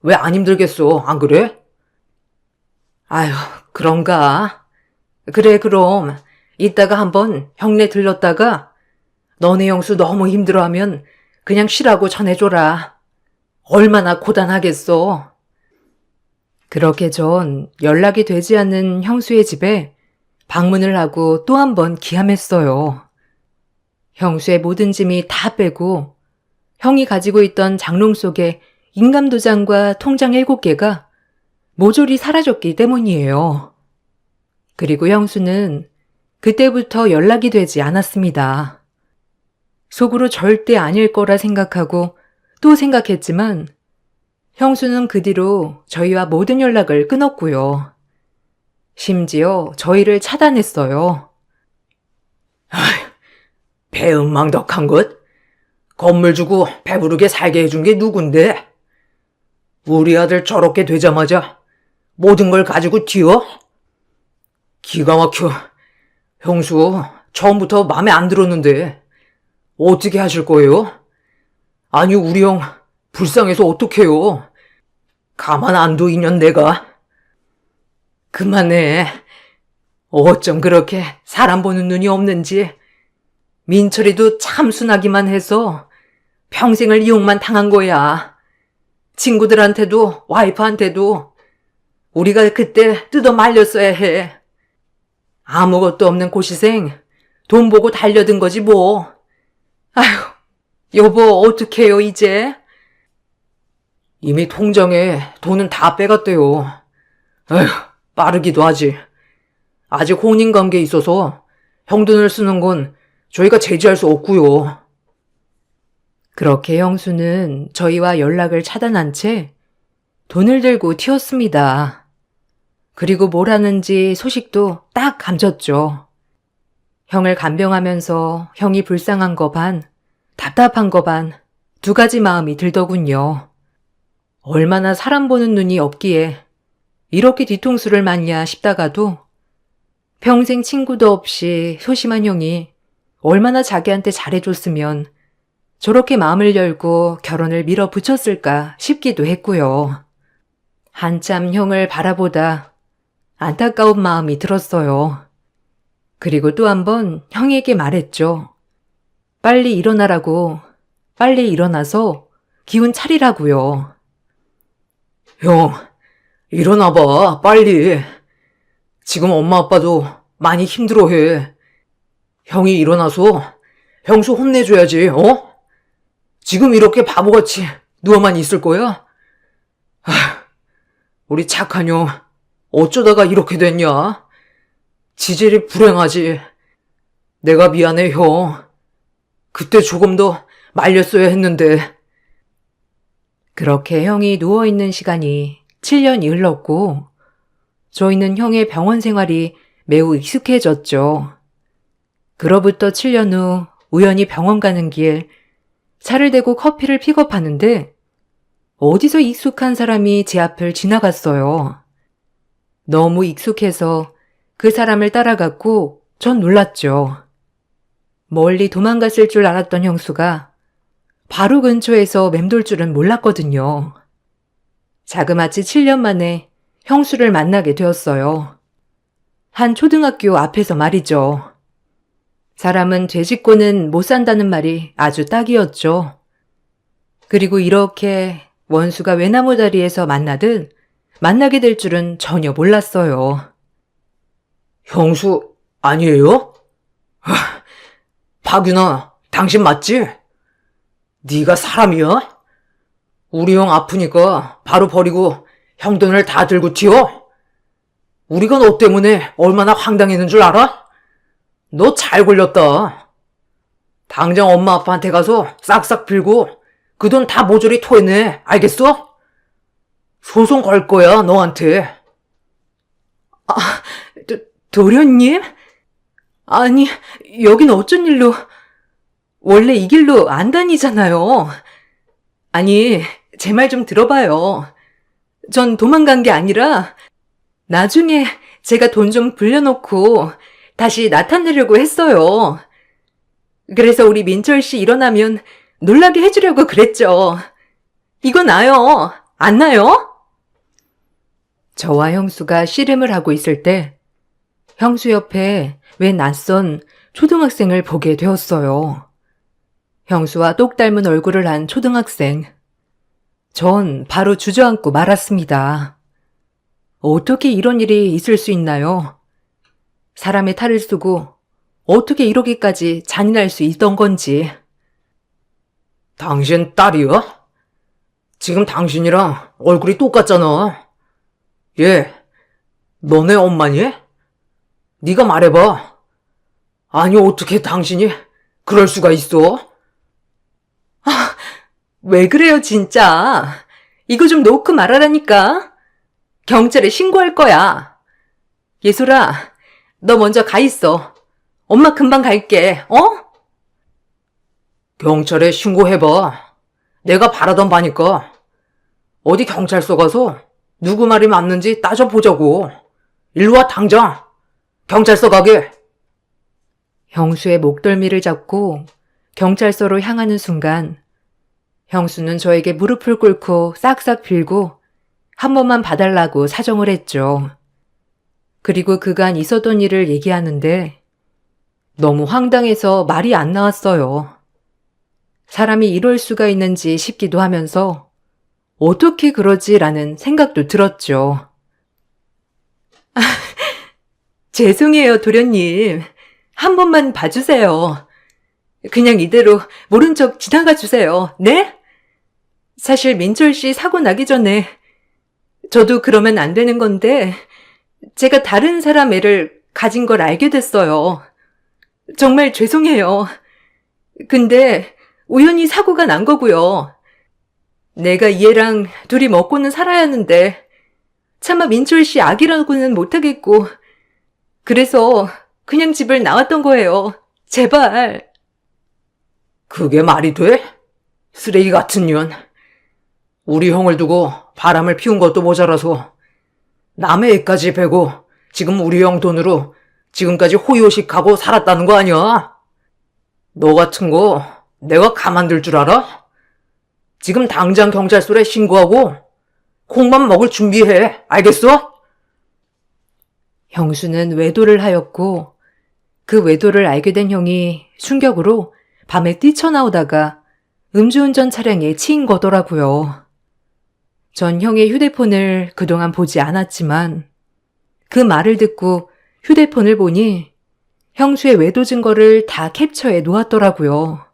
왜 안 힘들겠어, 안 그래? 아휴, 그런가? 그래, 그럼 이따가 한번 형네 들렀다가 너네 형수 너무 힘들어하면 그냥 쉬라고 전해줘라. 얼마나 고단하겠어. 그렇게 전 연락이 되지 않는 형수의 집에 방문을 하고 또 한 번 기함했어요. 형수의 모든 짐이 다 빼고 형이 가지고 있던 장롱 속에 인감도장과 통장 7개가 모조리 사라졌기 때문이에요. 그리고 형수는 그때부터 연락이 되지 않았습니다. 속으로 절대 아닐 거라 생각하고 또 생각했지만 형수는 그 뒤로 저희와 모든 연락을 끊었고요. 심지어 저희를 차단했어요. 배은망덕한 것? 건물 주고 배부르게 살게 해준 게 누군데? 우리 아들 저렇게 되자마자 모든 걸 가지고 튀어? 기가 막혀. 형수, 처음부터 마음에 안 들었는데 어떻게 하실 거예요? 아니, 우리 형 불쌍해서 어떡해요? 가만 안 둬, 인연 내가. 그만해. 어쩜 그렇게 사람 보는 눈이 없는지. 민철이도 참 순하기만 해서 평생을 이용만 당한 거야. 친구들한테도 와이프한테도 우리가 그때 뜯어 말렸어야 해. 아무것도 없는 고시생 돈 보고 달려든 거지 뭐. 아휴, 여보 어떡해요 이제? 이미 통장에 돈은 다 빼갔대요. 에휴, 빠르기도 하지. 아직 혼인관계에 있어서 형 돈을 쓰는 건 저희가 제지할 수 없고요. 그렇게 형수는 저희와 연락을 차단한 채 돈을 들고 튀었습니다. 그리고 뭘 하는지 소식도 딱 감췄죠. 형을 간병하면서 형이 불쌍한 거 반, 답답한 거 반, 2가지 마음이 들더군요. 얼마나 사람 보는 눈이 없기에 이렇게 뒤통수를 맞냐 싶다가도 평생 친구도 없이 소심한 형이 얼마나 자기한테 잘해줬으면 저렇게 마음을 열고 결혼을 밀어붙였을까 싶기도 했고요. 한참 형을 바라보다 안타까운 마음이 들었어요. 그리고 또 한 번 형에게 말했죠. 빨리 일어나라고, 빨리 일어나서 기운 차리라고요. 형, 일어나봐, 빨리. 지금 엄마 아빠도 많이 힘들어해. 형이 일어나서 형수 혼내줘야지, 어? 지금 이렇게 바보같이 누워만 있을 거야? 우리 착한 형, 어쩌다가 이렇게 됐냐? 지질이 불행하지. 내가 미안해, 형. 그때 조금 더 말렸어야 했는데. 그렇게 형이 누워있는 시간이 7년이 흘렀고, 저희는 형의 병원 생활이 매우 익숙해졌죠. 그로부터 7년 후 우연히 병원 가는 길 차를 대고 커피를 픽업하는데 어디서 익숙한 사람이 제 앞을 지나갔어요. 너무 익숙해서 그 사람을 따라갔고 전 놀랐죠. 멀리 도망갔을 줄 알았던 형수가 바로 근처에서 맴돌 줄은 몰랐거든요. 자그마치 7년 만에 형수를 만나게 되었어요. 한 초등학교 앞에서 말이죠. 사람은 죄 짓고는 못 산다는 말이 아주 딱이었죠. 그리고 이렇게 원수가 외나무 다리에서 만나듯 만나게 될 줄은 전혀 몰랐어요. 형수, 아니에요? 박윤아, 당신 맞지? 네가 사람이야? 우리 형 아프니까 바로 버리고 형 돈을 다 들고 튀어? 우리가 너 때문에 얼마나 황당했는 줄 알아? 너 잘 걸렸다. 당장 엄마 아빠한테 가서 싹싹 빌고 그 돈 다 모조리 토해내. 알겠어? 소송 걸 거야, 너한테. 도련님? 아니, 여긴 어쩐 일로, 원래 이 길로 안 다니잖아요. 아니, 제 말 좀 들어봐요. 전 도망간 게 아니라 나중에 제가 돈 좀 불려놓고 다시 나타내려고 했어요. 그래서 우리 민철 씨 일어나면 놀라게 해주려고 그랬죠. 이거 나요. 안 나요? 저와 형수가 씨름을 하고 있을 때 형수 옆에 웬 낯선 초등학생을 보게 되었어요. 형수와 똑 닮은 얼굴을 한 초등학생. 전 바로 주저앉고 말았습니다. 어떻게 이런 일이 있을 수 있나요? 사람의 탈을 쓰고 어떻게 이러기까지 잔인할 수 있던 건지. 당신 딸이야? 지금 당신이랑 얼굴이 똑같잖아. 얘, 너네 엄마니? 네가 말해봐. 아니, 어떻게 당신이 그럴 수가 있어? 왜 그래요, 진짜? 이거 좀 놓고 말하라니까. 경찰에 신고할 거야. 예솔아, 너 먼저 가 있어. 엄마 금방 갈게, 어? 경찰에 신고해봐. 내가 바라던 바니까. 어디 경찰서 가서 누구 말이 맞는지 따져보자고. 일로 와, 당장. 경찰서 가게. 형수의 목덜미를 잡고 경찰서로 향하는 순간 형수는 저에게 무릎을 꿇고 싹싹 빌고 한 번만 봐달라고 사정을 했죠. 그리고 그간 있었던 일을 얘기하는데 너무 황당해서 말이 안 나왔어요. 사람이 이럴 수가 있는지 싶기도 하면서 어떻게 그러지라는 생각도 들었죠. 죄송해요, 도련님. 한 번만 봐주세요. 그냥 이대로 모른 척 지나가 주세요. 네? 사실 민철 씨 사고 나기 전에 저도 그러면 안 되는 건데 제가 다른 사람 애를 가진 걸 알게 됐어요. 정말 죄송해요. 근데 우연히 사고가 난 거고요. 내가 이 애랑 둘이 먹고는 살아야 하는데 차마 민철 씨 아기라고는 못하겠고 그래서 그냥 집을 나왔던 거예요. 제발. 그게 말이 돼? 쓰레기 같은 년. 우리 형을 두고 바람을 피운 것도 모자라서 남의 애까지 베고 지금 우리 형 돈으로 지금까지 호의호식하고 살았다는 거 아니야? 너 같은 거 내가 가만둘 줄 알아? 지금 당장 경찰서에 신고하고 콩만 먹을 준비해. 알겠어? 형수는 외도를 하였고 그 외도를 알게 된 형이 충격으로 밤에 뛰쳐나오다가 음주운전 차량에 치인 거더라고요. 전 형의 휴대폰을 그동안 보지 않았지만 그 말을 듣고 휴대폰을 보니 형수의 외도 증거를 다 캡처해 놓았더라고요.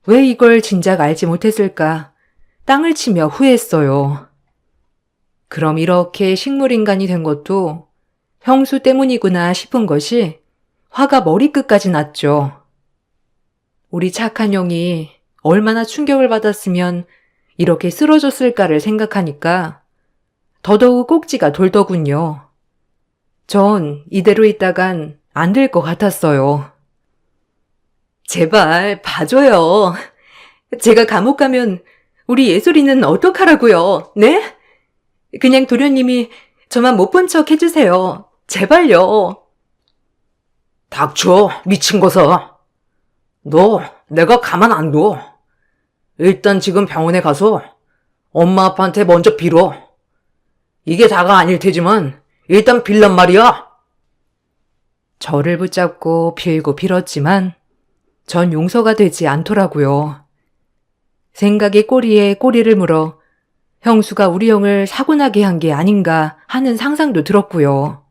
왜 이걸 진작 알지 못했을까 땅을 치며 후회했어요. 그럼 이렇게 식물인간이 된 것도 형수 때문이구나 싶은 것이 화가 머리끝까지 났죠. 우리 착한 형이 얼마나 충격을 받았으면 이렇게 쓰러졌을까를 생각하니까 더더욱 꼭지가 돌더군요. 전 이대로 있다간 안 될 것 같았어요. 제발 봐줘요. 제가 감옥 가면 우리 예솔이는 어떡하라고요? 네? 그냥 도련님이 저만 못 본 척 해주세요. 제발요. 닥쳐, 미친 거사. 너 내가 가만 안 둬. 일단 지금 병원에 가서 엄마 아빠한테 먼저 빌어. 이게 다가 아닐 테지만 일단 빌란 말이야. 저를 붙잡고 빌고 빌었지만 전 용서가 되지 않더라고요. 생각이 꼬리에 꼬리를 물어 형수가 우리 형을 사고나게 한 게 아닌가 하는 상상도 들었고요.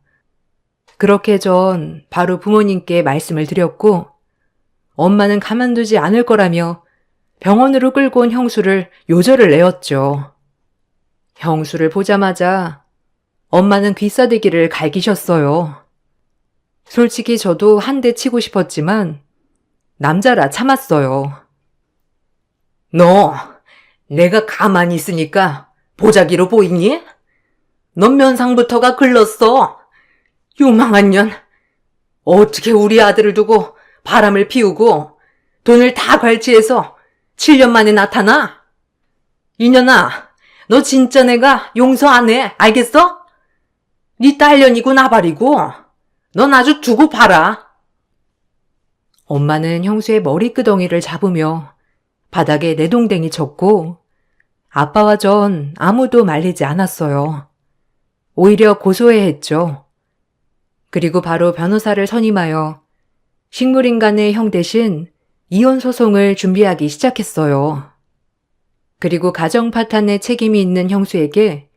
그렇게 전 바로 부모님께 말씀을 드렸고 엄마는 가만두지 않을 거라며 병원으로 끌고 온 형수를 요절을 내었죠. 형수를 보자마자 엄마는 귀싸대기를 갈기셨어요. 솔직히 저도 한 대 치고 싶었지만 남자라 참았어요. 너 내가 가만히 있으니까 보자기로 보이니? 넌 면상부터가 글렀어. 요망한 년. 어떻게 우리 아들을 두고 바람을 피우고 돈을 다 갈취해서 7년 만에 나타나? 이년아, 너 진짜 내가 용서 안 해. 알겠어? 네 딸년이고 나발이고 넌 아주 두고 봐라. 엄마는 형수의 머리끄덩이를 잡으며 바닥에 내동댕이 쳤고 아빠와 전 아무도 말리지 않았어요. 오히려 고소해 했죠. 그리고 바로 변호사를 선임하여 식물인간의 형 대신 이혼 소송을 준비하기 시작했어요. 그리고 가정 파탄의 책임이 있는 형수에게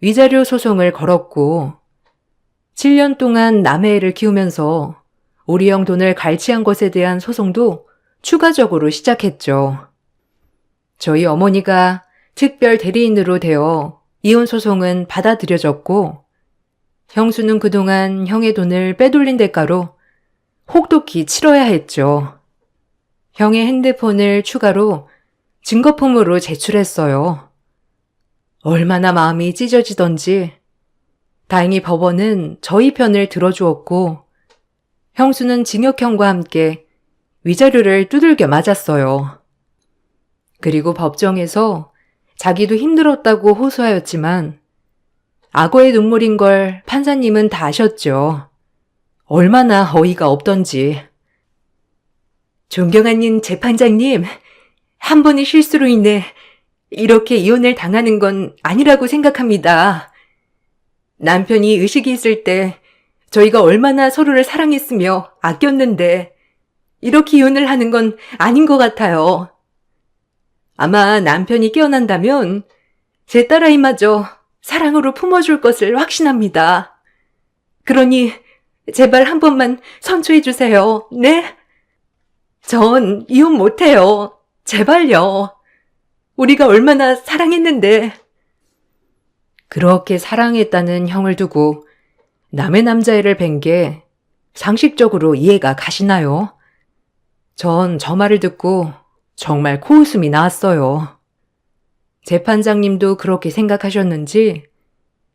위자료 소송을 걸었고 7년 동안 남의 애를 키우면서 우리 형 돈을 갈취한 것에 대한 소송도 추가적으로 시작했죠. 저희 어머니가 특별 대리인으로 되어 이혼 소송은 받아들여졌고 형수는 그동안 형의 돈을 빼돌린 대가로 혹독히 치러야 했죠. 형의 핸드폰을 추가로 증거품으로 제출했어요. 얼마나 마음이 찢어지던지 다행히 법원은 저희 편을 들어주었고 형수는 징역형과 함께 위자료를 두들겨 맞았어요. 그리고 법정에서 자기도 힘들었다고 호소하였지만 악어의 눈물인 걸 판사님은 다 아셨죠. 얼마나 어이가 없던지. 존경하는 재판장님, 한 번의 실수로 인해 이렇게 이혼을 당하는 건 아니라고 생각합니다. 남편이 의식이 있을 때 저희가 얼마나 서로를 사랑했으며 아꼈는데 이렇게 이혼을 하는 건 아닌 것 같아요. 아마 남편이 깨어난다면 제 딸아이마저 사랑으로 품어줄 것을 확신합니다. 그러니 제발 한 번만 선처해 주세요. 네? 전 이혼 못해요. 제발요. 우리가 얼마나 사랑했는데. 그렇게 사랑했다는 형을 두고 남의 남자애를 뵌 게 상식적으로 이해가 가시나요? 전 저 말을 듣고 정말 코웃음이 나왔어요. 재판장님도 그렇게 생각하셨는지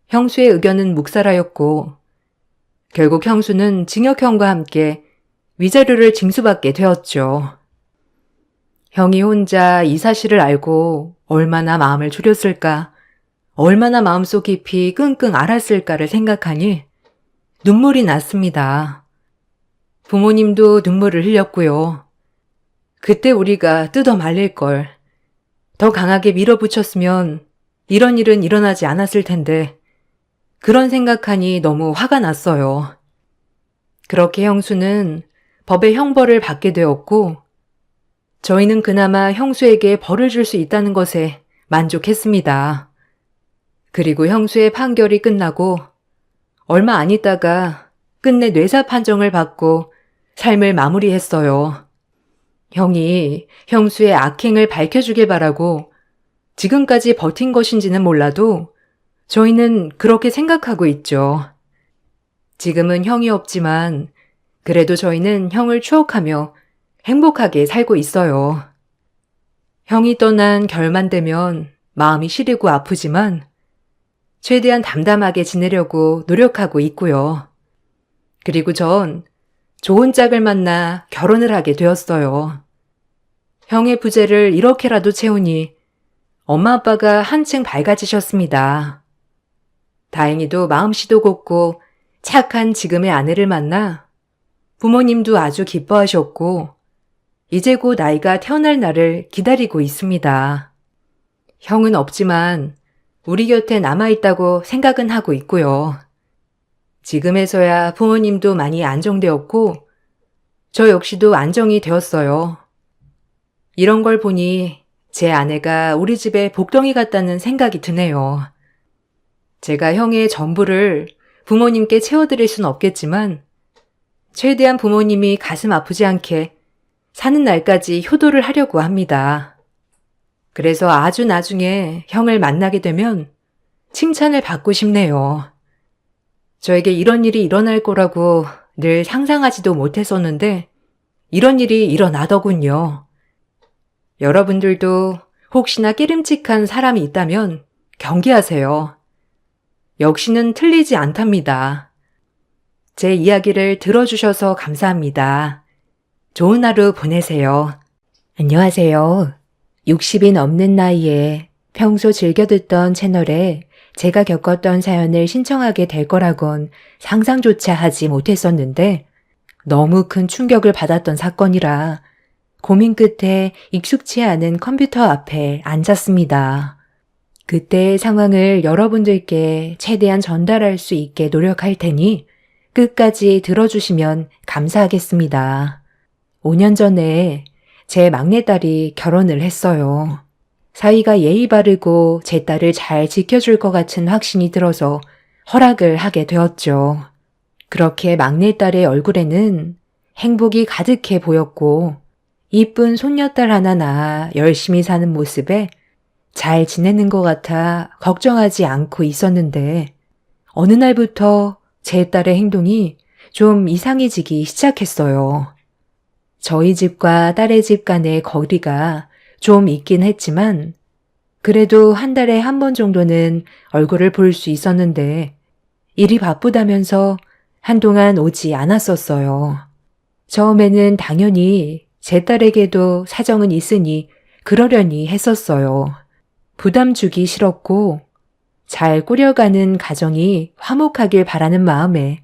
형수의 의견은 묵살하였고 결국 형수는 징역형과 함께 위자료를 징수받게 되었죠. 형이 혼자 이 사실을 알고 얼마나 마음을 졸였을까, 얼마나 마음속 깊이 끙끙 앓았을까를 생각하니 눈물이 났습니다. 부모님도 눈물을 흘렸고요. 그때 우리가 뜯어 말릴 걸. 더 강하게 밀어붙였으면 이런 일은 일어나지 않았을 텐데 그런 생각하니 너무 화가 났어요. 그렇게 형수는 법의 형벌을 받게 되었고 저희는 그나마 형수에게 벌을 줄 수 있다는 것에 만족했습니다. 그리고 형수의 판결이 끝나고 얼마 안 있다가 끝내 뇌사 판정을 받고 삶을 마무리했어요. 형이 형수의 악행을 밝혀주길 바라고 지금까지 버틴 것인지는 몰라도 저희는 그렇게 생각하고 있죠. 지금은 형이 없지만 그래도 저희는 형을 추억하며 행복하게 살고 있어요. 형이 떠난 결만 되면 마음이 시리고 아프지만 최대한 담담하게 지내려고 노력하고 있고요. 그리고 전 좋은 짝을 만나 결혼을 하게 되었어요. 형의 부재를 이렇게라도 채우니 엄마 아빠가 한층 밝아지셨습니다. 다행히도 마음씨도 곱고 착한 지금의 아내를 만나 부모님도 아주 기뻐하셨고 이제 곧 아이가 태어날 날을 기다리고 있습니다. 형은 없지만 우리 곁에 남아있다고 생각은 하고 있고요. 지금에서야 부모님도 많이 안정되었고 저 역시도 안정이 되었어요. 이런 걸 보니 제 아내가 우리 집에 복덩이 같다는 생각이 드네요. 제가 형의 전부를 부모님께 채워드릴 순 없겠지만 최대한 부모님이 가슴 아프지 않게 사는 날까지 효도를 하려고 합니다. 그래서 아주 나중에 형을 만나게 되면 칭찬을 받고 싶네요. 저에게 이런 일이 일어날 거라고 늘 상상하지도 못했었는데 이런 일이 일어나더군요. 여러분들도 혹시나 깨름칙한 사람이 있다면 경계하세요. 역시는 틀리지 않답니다. 제 이야기를 들어주셔서 감사합니다. 좋은 하루 보내세요. 안녕하세요. 60이 넘는 나이에 평소 즐겨 듣던 채널에 제가 겪었던 사연을 신청하게 될 거라곤 상상조차 하지 못했었는데 너무 큰 충격을 받았던 사건이라 고민 끝에 익숙치 않은 컴퓨터 앞에 앉았습니다. 그때의 상황을 여러분들께 최대한 전달할 수 있게 노력할 테니 끝까지 들어주시면 감사하겠습니다. 5년 전에 제 막내딸이 결혼을 했어요. 사위가 예의 바르고 제 딸을 잘 지켜줄 것 같은 확신이 들어서 허락을 하게 되었죠. 그렇게 막내딸의 얼굴에는 행복이 가득해 보였고 이쁜 손녀딸 하나 낳아 열심히 사는 모습에 잘 지내는 것 같아 걱정하지 않고 있었는데 어느 날부터 제 딸의 행동이 좀 이상해지기 시작했어요. 저희 집과 딸의 집 간의 거리가 좀 있긴 했지만 그래도 한 달에 한 번 정도는 얼굴을 볼 수 있었는데 일이 바쁘다면서 한동안 오지 않았었어요. 처음에는 당연히 제 딸에게도 사정은 있으니 그러려니 했었어요. 부담 주기 싫었고 잘 꾸려가는 가정이 화목하길 바라는 마음에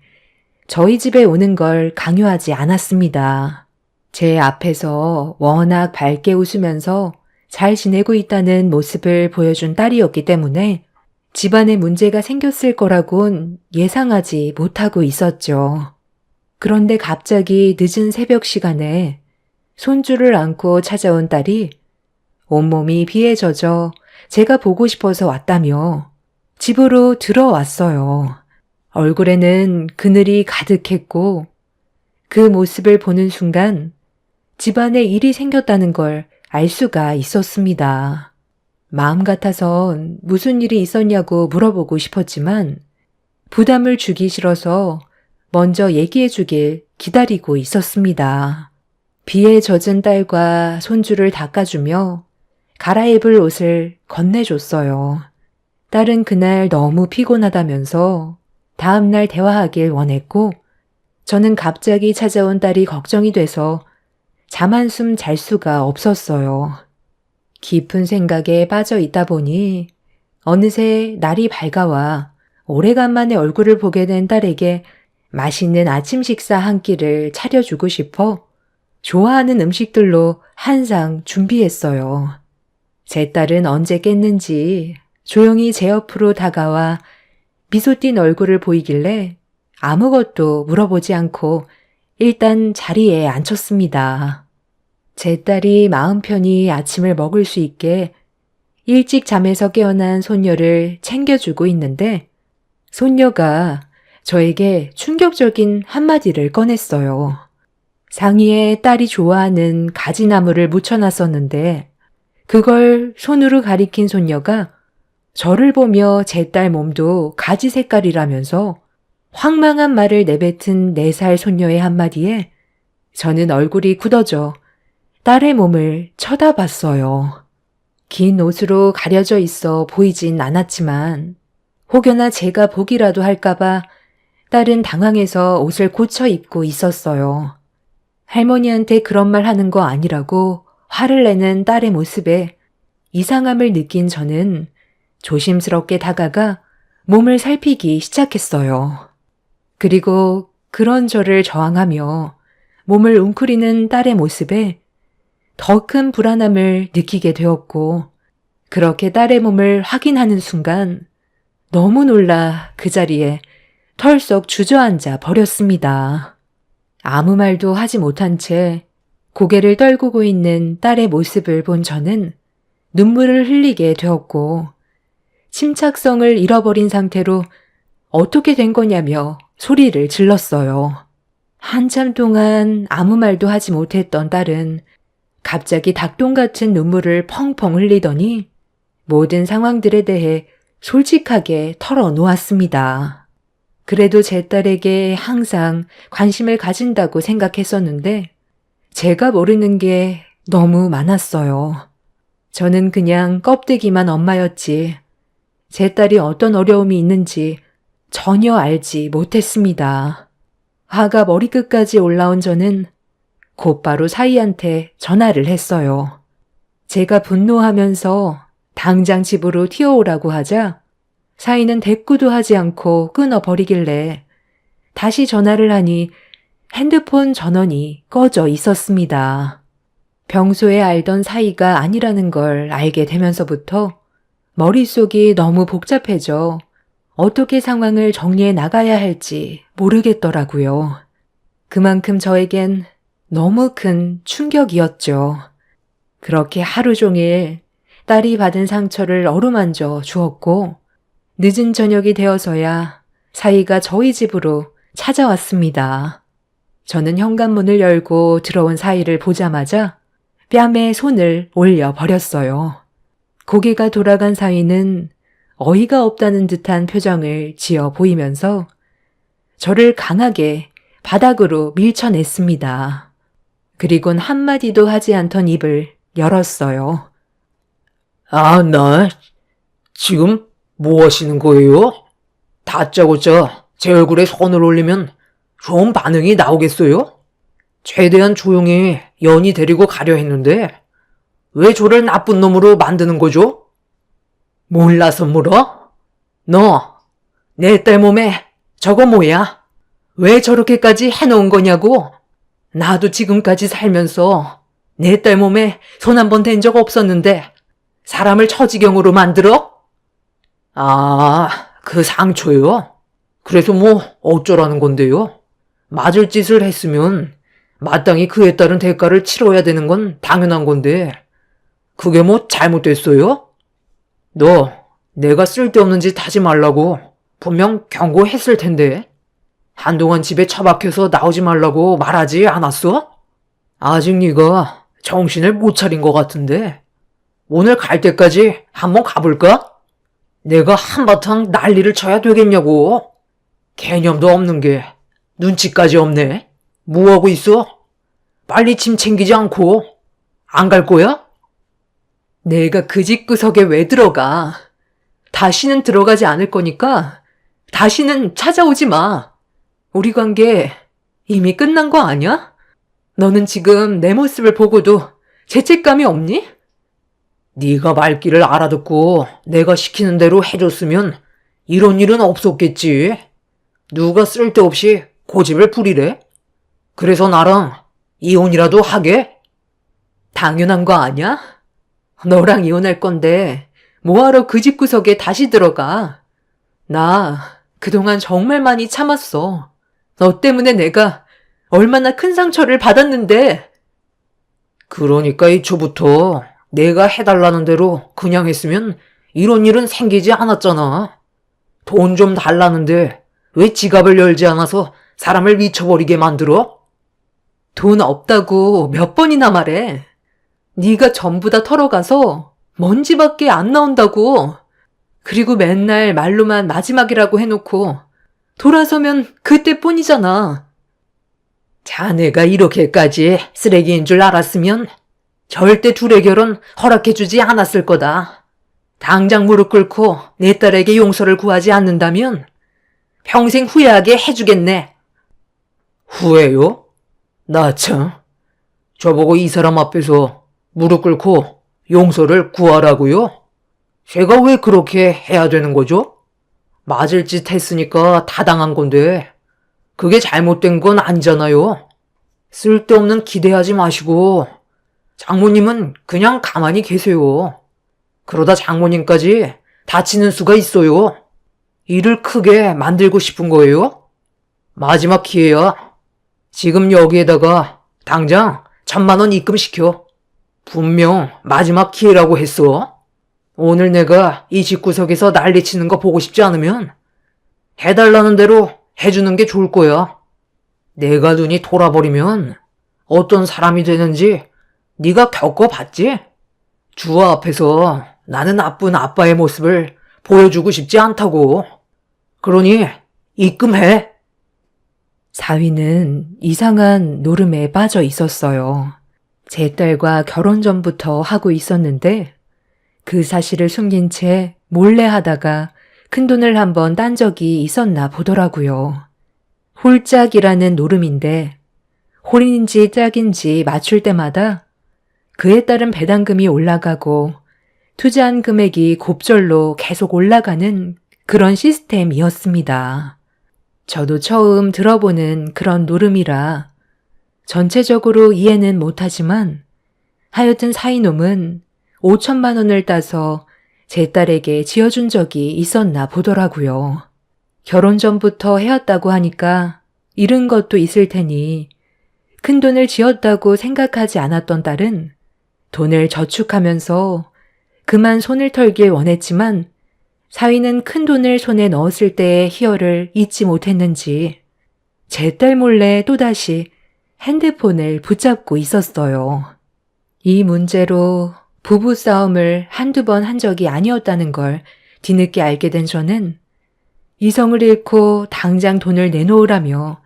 저희 집에 오는 걸 강요하지 않았습니다. 제 앞에서 워낙 밝게 웃으면서 잘 지내고 있다는 모습을 보여준 딸이었기 때문에 집안에 문제가 생겼을 거라곤 예상하지 못하고 있었죠. 그런데 갑자기 늦은 새벽 시간에 손주를 안고 찾아온 딸이 온몸이 비에 젖어 제가 보고 싶어서 왔다며 집으로 들어왔어요. 얼굴에는 그늘이 가득했고 그 모습을 보는 순간 집안에 일이 생겼다는 걸 알 수가 있었습니다. 마음 같아선 무슨 일이 있었냐고 물어보고 싶었지만 부담을 주기 싫어서 먼저 얘기해 주길 기다리고 있었습니다. 비에 젖은 딸과 손주를 닦아주며 갈아입을 옷을 건네줬어요. 딸은 그날 너무 피곤하다면서 다음날 대화하길 원했고 저는 갑자기 찾아온 딸이 걱정이 돼서 잠 한숨 잘 수가 없었어요. 깊은 생각에 빠져 있다 보니 어느새 날이 밝아와 오래간만에 얼굴을 보게 된 딸에게 맛있는 아침 식사 한 끼를 차려주고 싶어 좋아하는 음식들로 한상 준비했어요. 제 딸은 언제 깼는지 조용히 제 옆으로 다가와 미소 띤 얼굴을 보이길래 아무것도 물어보지 않고 일단 자리에 앉혔습니다. 제 딸이 마음 편히 아침을 먹을 수 있게 일찍 잠에서 깨어난 손녀를 챙겨주고 있는데 손녀가 저에게 충격적인 한마디를 꺼냈어요. 상의에 딸이 좋아하는 가지나무를 묻혀놨었는데 그걸 손으로 가리킨 손녀가 저를 보며 제 딸 몸도 가지 색깔이라면서 황망한 말을 내뱉은 4살 손녀의 한마디에 저는 얼굴이 굳어져 딸의 몸을 쳐다봤어요. 긴 옷으로 가려져 있어 보이진 않았지만 혹여나 제가 보기라도 할까봐 딸은 당황해서 옷을 고쳐 입고 있었어요. 할머니한테 그런 말 하는 거 아니라고 화를 내는 딸의 모습에 이상함을 느낀 저는 조심스럽게 다가가 몸을 살피기 시작했어요. 그리고 그런 저를 저항하며 몸을 웅크리는 딸의 모습에 더 큰 불안함을 느끼게 되었고 그렇게 딸의 몸을 확인하는 순간 너무 놀라 그 자리에 털썩 주저앉아 버렸습니다. 아무 말도 하지 못한 채 고개를 떨구고 있는 딸의 모습을 본 저는 눈물을 흘리게 되었고 침착성을 잃어버린 상태로 어떻게 된 거냐며 소리를 질렀어요. 한참 동안 아무 말도 하지 못했던 딸은 갑자기 닭똥 같은 눈물을 펑펑 흘리더니 모든 상황들에 대해 솔직하게 털어놓았습니다. 그래도 제 딸에게 항상 관심을 가진다고 생각했었는데 제가 모르는 게 너무 많았어요. 저는 그냥 껍데기만 엄마였지 제 딸이 어떤 어려움이 있는지 전혀 알지 못했습니다. 화가 머리끝까지 올라온 저는 곧바로 사이한테 전화를 했어요. 제가 분노하면서 당장 집으로 튀어오라고 하자 사이는 대꾸도 하지 않고 끊어버리길래 다시 전화를 하니 핸드폰 전원이 꺼져 있었습니다. 평소에 알던 사이가 아니라는 걸 알게 되면서부터 머릿속이 너무 복잡해져 어떻게 상황을 정리해 나가야 할지 모르겠더라고요. 그만큼 저에겐 너무 큰 충격이었죠. 그렇게 하루 종일 딸이 받은 상처를 어루만져 주었고 늦은 저녁이 되어서야 사이가 저희 집으로 찾아왔습니다. 저는 현관문을 열고 들어온 사이를 보자마자 뺨에 손을 올려 버렸어요. 고개가 돌아간 사이는 어이가 없다는 듯한 표정을 지어 보이면서 저를 강하게 바닥으로 밀쳐냈습니다. 그리곤 한마디도 하지 않던 입을 열었어요. 아, 나 지금 뭐 하시는 거예요? 다짜고짜 제 얼굴에 손을 올리면 좋은 반응이 나오겠어요? 최대한 조용히 연희 데리고 가려 했는데 왜 저를 나쁜 놈으로 만드는 거죠? 몰라서 물어? 너, 내 딸 몸에 저거 뭐야? 왜 저렇게까지 해놓은 거냐고? 나도 지금까지 살면서 내 딸 몸에 손 한 번 댄 적 없었는데 사람을 처지경으로 만들어? 아, 그 상처요? 그래서 뭐 어쩌라는 건데요? 맞을 짓을 했으면 마땅히 그에 따른 대가를 치러야 되는 건 당연한 건데 그게 뭐 잘못됐어요? 너 내가 쓸데없는 짓 하지 말라고 분명 경고했을 텐데 한동안 집에 처박혀서 나오지 말라고 말하지 않았어? 아직 네가 정신을 못 차린 것 같은데 오늘 갈 때까지 한번 가볼까? 내가 한바탕 난리를 쳐야 되겠냐고. 개념도 없는 게 눈치까지 없네. 뭐하고 있어? 빨리 짐 챙기지 않고 안 갈 거야? 내가 그 집구석에 왜 들어가? 다시는 들어가지 않을 거니까 다시는 찾아오지 마. 우리 관계 이미 끝난 거 아니야? 너는 지금 내 모습을 보고도 죄책감이 없니? 네가 말귀를 알아듣고 내가 시키는 대로 해줬으면 이런 일은 없었겠지. 누가 쓸데없이 고집을 부리래? 그래서 나랑 이혼이라도 하게? 당연한 거 아냐? 너랑 이혼할 건데 뭐하러 그 집구석에 다시 들어가? 나 그동안 정말 많이 참았어. 너 때문에 내가 얼마나 큰 상처를 받았는데. 그러니까 이초부터 내가 해달라는 대로 그냥 했으면 이런 일은 생기지 않았잖아. 돈 좀 달라는데 왜 지갑을 열지 않아서 사람을 미쳐버리게 만들어? 돈 없다고 몇 번이나 말해. 네가 전부 다 털어가서 먼지밖에 안 나온다고. 그리고 맨날 말로만 마지막이라고 해놓고 돌아서면 그때뿐이잖아. 자네가 이렇게까지 쓰레기인 줄 알았으면 절대 둘의 결혼 허락해주지 않았을 거다. 당장 무릎 꿇고 내 딸에게 용서를 구하지 않는다면 평생 후회하게 해주겠네. 후회요? 나 참. 저보고 이 사람 앞에서 무릎 꿇고 용서를 구하라고요? 제가 왜 그렇게 해야 되는 거죠? 맞을 짓 했으니까 타당한 건데 그게 잘못된 건 아니잖아요. 쓸데없는 기대하지 마시고 장모님은 그냥 가만히 계세요. 그러다 장모님까지 다치는 수가 있어요. 일을 크게 만들고 싶은 거예요? 마지막 기회야. 지금 여기에다가 당장 1,000만 원 입금시켜. 분명 마지막 기회라고 했어. 오늘 내가 이 집구석에서 난리치는 거 보고 싶지 않으면 해달라는 대로 해주는 게 좋을 거야. 내가 눈이 돌아버리면 어떤 사람이 되는지 네가 겪어봤지? 주아 앞에서 나는 나쁜 아빠의 모습을 보여주고 싶지 않다고. 그러니 입금해. 사위는 이상한 노름에 빠져 있었어요. 제 딸과 결혼 전부터 하고 있었는데 그 사실을 숨긴 채 몰래 하다가 큰돈을 한번 딴 적이 있었나 보더라고요. 홀짝이라는 노름인데 홀인지 짝인지 맞출 때마다 그에 따른 배당금이 올라가고 투자한 금액이 곱절로 계속 올라가는 그런 시스템이었습니다. 저도 처음 들어보는 그런 노름이라 전체적으로 이해는 못하지만 하여튼 사이놈은 5천만 원을 따서 제 딸에게 지어준 적이 있었나 보더라고요. 결혼 전부터 해왔다고 하니까 잃은 것도 있을 테니 큰돈을 지었다고 생각하지 않았던 딸은 돈을 저축하면서 그만 손을 털길 원했지만 사위는 큰돈을 손에 넣었을 때의 희열을 잊지 못했는지 제 딸 몰래 또다시 핸드폰을 붙잡고 있었어요. 이 문제로 부부싸움을 한두 번 한 적이 아니었다는 걸 뒤늦게 알게 된 저는 이성을 잃고 당장 돈을 내놓으라며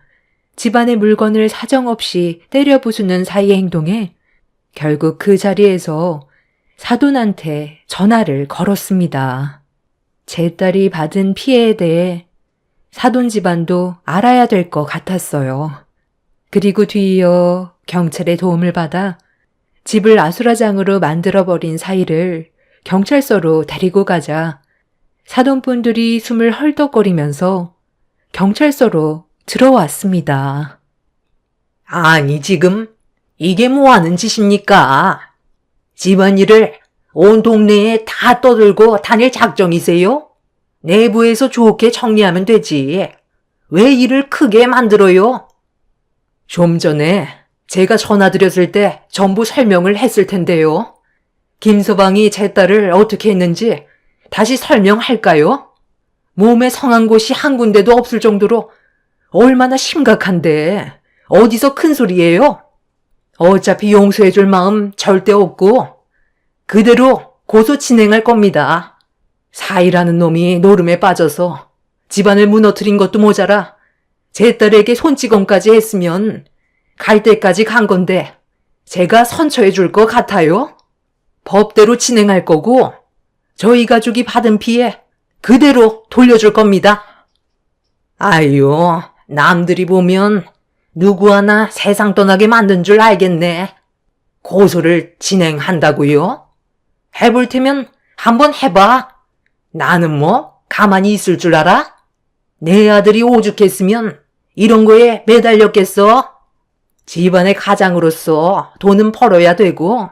집안의 물건을 사정없이 때려 부수는 사이의 행동에 결국 그 자리에서 사돈한테 전화를 걸었습니다. 제 딸이 받은 피해에 대해 사돈 집안도 알아야 될 것 같았어요. 그리고 뒤이어 경찰의 도움을 받아 집을 아수라장으로 만들어버린 사이를 경찰서로 데리고 가자 사돈분들이 숨을 헐떡거리면서 경찰서로 들어왔습니다. 아니 지금 이게 뭐 하는 짓입니까? 집안일을 온 동네에 다 떠들고 다닐 작정이세요? 내부에서 좋게 정리하면 되지. 왜 일을 크게 만들어요? 좀 전에 제가 전화드렸을 때 전부 설명을 했을 텐데요. 김서방이 제 딸을 어떻게 했는지 다시 설명할까요? 몸에 성한 곳이 한 군데도 없을 정도로 얼마나 심각한데 어디서 큰 소리예요? 어차피 용서해줄 마음 절대 없고 그대로 고소 진행할 겁니다. 사이라는 놈이 노름에 빠져서 집안을 무너뜨린 것도 모자라 제 딸에게 손찌검까지 했으면 갈 때까지 간 건데 제가 선처해 줄 것 같아요? 법대로 진행할 거고 저희 가족이 받은 피해 그대로 돌려줄 겁니다. 아유, 남들이 보면 누구 하나 세상 떠나게 만든 줄 알겠네. 고소를 진행한다고요? 해볼 테면 한번 해봐. 나는 뭐 가만히 있을 줄 알아? 내 아들이 오죽했으면 이런 거에 매달렸겠어? 집안의 가장으로서 돈은 벌어야 되고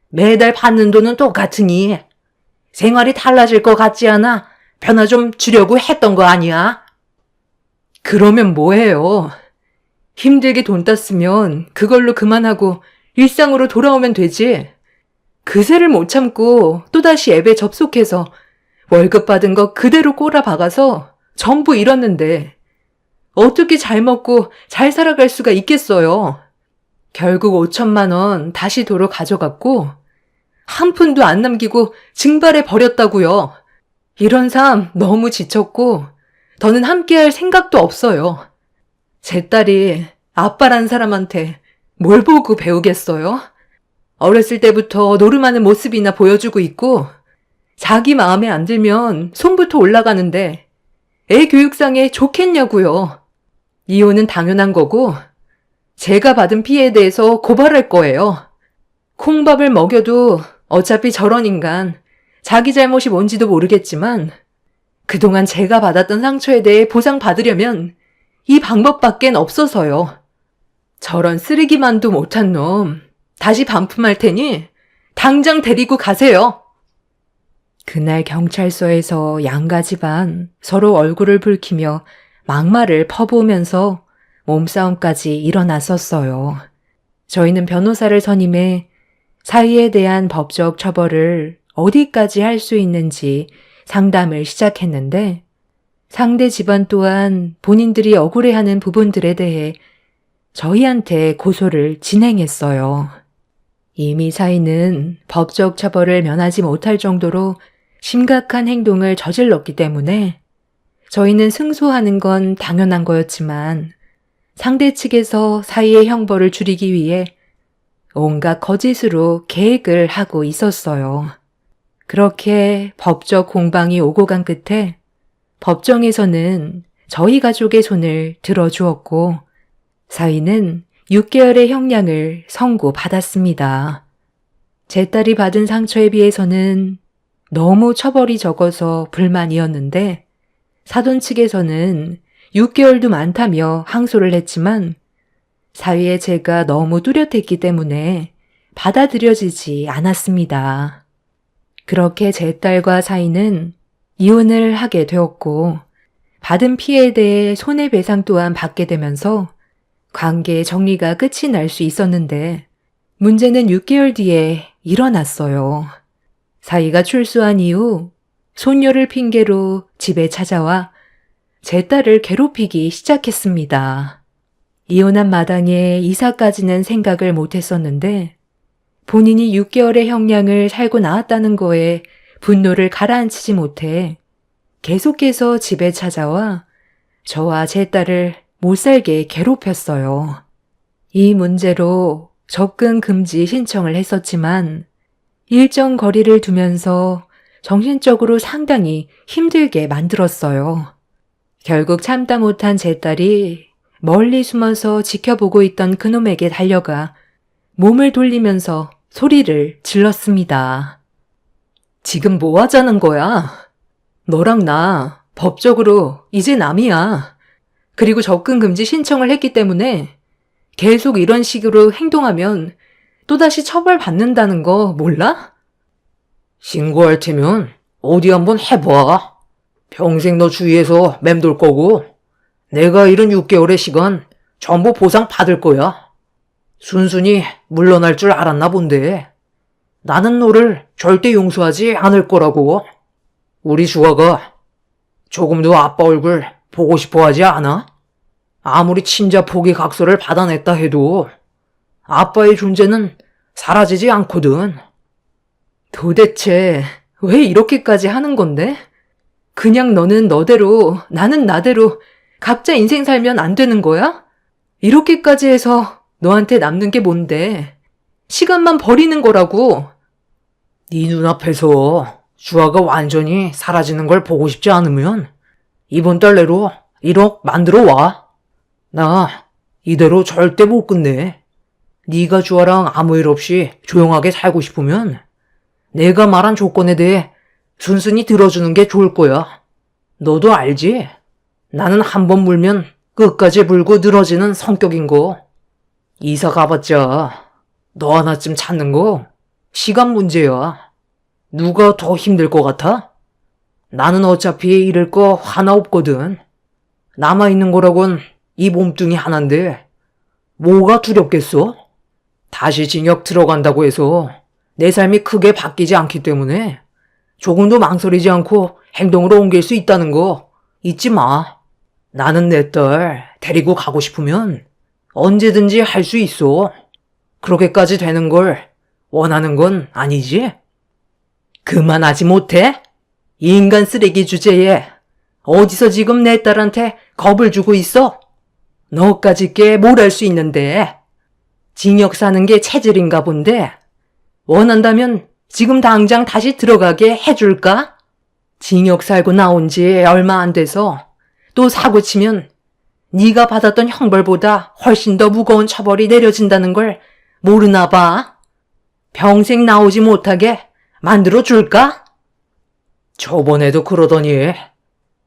매달 받는 돈은 똑같으니 생활이 달라질 것 같지 않아 변화 좀 주려고 했던 거 아니야? 그러면 뭐해요? 힘들게 돈 땄으면 그걸로 그만하고 일상으로 돌아오면 되지. 그새를 못 참고 또다시 앱에 접속해서 월급 받은 거 그대로 꼬라박아서 전부 잃었는데 어떻게 잘 먹고 잘 살아갈 수가 있겠어요. 결국 5천만 원 다시 도로 가져갔고 한 푼도 안 남기고 증발해 버렸다고요. 이런 삶 너무 지쳤고 더는 함께할 생각도 없어요. 제 딸이 아빠란 사람한테 뭘 보고 배우겠어요? 어렸을 때부터 노름하는 모습이나 보여주고 있고 자기 마음에 안 들면 손부터 올라가는데 애 교육상에 좋겠냐고요. 이혼은 당연한 거고 제가 받은 피해에 대해서 고발할 거예요. 콩밥을 먹여도 어차피 저런 인간 자기 잘못이 뭔지도 모르겠지만 그동안 제가 받았던 상처에 대해 보상받으려면 이 방법밖엔 없어서요. 저런 쓰레기만도 못한 놈 다시 반품할 테니 당장 데리고 가세요. 그날 경찰서에서 양가 집안 서로 얼굴을 붉히며 막말을 퍼부으면서 몸싸움까지 일어났었어요. 저희는 변호사를 선임해 사위에 대한 법적 처벌을 어디까지 할 수 있는지 상담을 시작했는데 상대 집안 또한 본인들이 억울해하는 부분들에 대해 저희한테 고소를 진행했어요. 이미 사위는 법적 처벌을 면하지 못할 정도로 심각한 행동을 저질렀기 때문에 저희는 승소하는 건 당연한 거였지만 상대 측에서 사위의 형벌을 줄이기 위해 온갖 거짓으로 계획을 하고 있었어요. 그렇게 법적 공방이 오고 간 끝에 법정에서는 저희 가족의 손을 들어주었고 사위는 6개월의 형량을 선고받았습니다. 제 딸이 받은 상처에 비해서는 너무 처벌이 적어서 불만이었는데 사돈 측에서는 6개월도 많다며 항소를 했지만 사위의 죄가 너무 뚜렷했기 때문에 받아들여지지 않았습니다. 그렇게 제 딸과 사위는 이혼을 하게 되었고 받은 피해에 대해 손해배상 또한 받게 되면서 관계의 정리가 끝이 날 수 있었는데 문제는 6개월 뒤에 일어났어요. 사위가 출소한 이후 손녀를 핑계로 집에 찾아와 제 딸을 괴롭히기 시작했습니다. 이혼한 마당에 이사까지는 생각을 못했었는데 본인이 6개월의 형량을 살고 나왔다는 거에 분노를 가라앉히지 못해 계속해서 집에 찾아와 저와 제 딸을 못살게 괴롭혔어요. 이 문제로 접근 금지 신청을 했었지만 일정 거리를 두면서 정신적으로 상당히 힘들게 만들었어요. 결국 참다 못한 제 딸이 멀리 숨어서 지켜보고 있던 그놈에게 달려가 몸을 돌리면서 소리를 질렀습니다. 지금 뭐 하자는 거야? 너랑 나 법적으로 이제 남이야. 그리고 접근 금지 신청을 했기 때문에 계속 이런 식으로 행동하면 또다시 처벌받는다는 거 몰라? 신고할 테면 어디 한번 해봐. 평생 너 주위에서 맴돌 거고 내가 잃은 6개월의 시간 전부 보상 받을 거야. 순순히 물러날 줄 알았나 본데 나는 너를 절대 용서하지 않을 거라고. 우리 주아가 조금도 아빠 얼굴 보고 싶어 하지 않아? 아무리 친자 포기 각서를 받아냈다 해도 아빠의 존재는 사라지지 않거든. 도대체 왜 이렇게까지 하는 건데? 그냥 너는 너대로 나는 나대로 각자 인생 살면 안 되는 거야? 이렇게까지 해서 너한테 남는 게 뭔데? 시간만 버리는 거라고. 네 눈앞에서 주아가 완전히 사라지는 걸 보고 싶지 않으면 이번 달 내로 1억 만들어 와. 나 이대로 절대 못 끝내. 네가 주아랑 아무 일 없이 조용하게 살고 싶으면 내가 말한 조건에 대해 순순히 들어주는 게 좋을 거야. 너도 알지? 나는 한 번 물면 끝까지 물고 늘어지는 성격인 거. 이사 가봤자 너 하나쯤 찾는 거 시간 문제야. 누가 더 힘들 것 같아? 나는 어차피 잃을 거 하나 없거든. 남아있는 거라곤 이 몸뚱이 하나인데 뭐가 두렵겠어? 다시 징역 들어간다고 해서 내 삶이 크게 바뀌지 않기 때문에 조금도 망설이지 않고 행동으로 옮길 수 있다는 거 잊지 마. 나는 내 딸 데리고 가고 싶으면 언제든지 할 수 있어. 그렇게까지 되는 걸 원하는 건 아니지? 그만하지 못해? 이 인간 쓰레기 주제에 어디서 지금 내 딸한테 겁을 주고 있어? 너까지 게 뭘 할 수 있는데? 징역 사는 게 체질인가 본데 원한다면 지금 당장 다시 들어가게 해줄까? 징역 살고 나온 지 얼마 안 돼서 또 사고 치면 네가 받았던 형벌보다 훨씬 더 무거운 처벌이 내려진다는 걸 모르나 봐. 평생 나오지 못하게 만들어 줄까? 저번에도 그러더니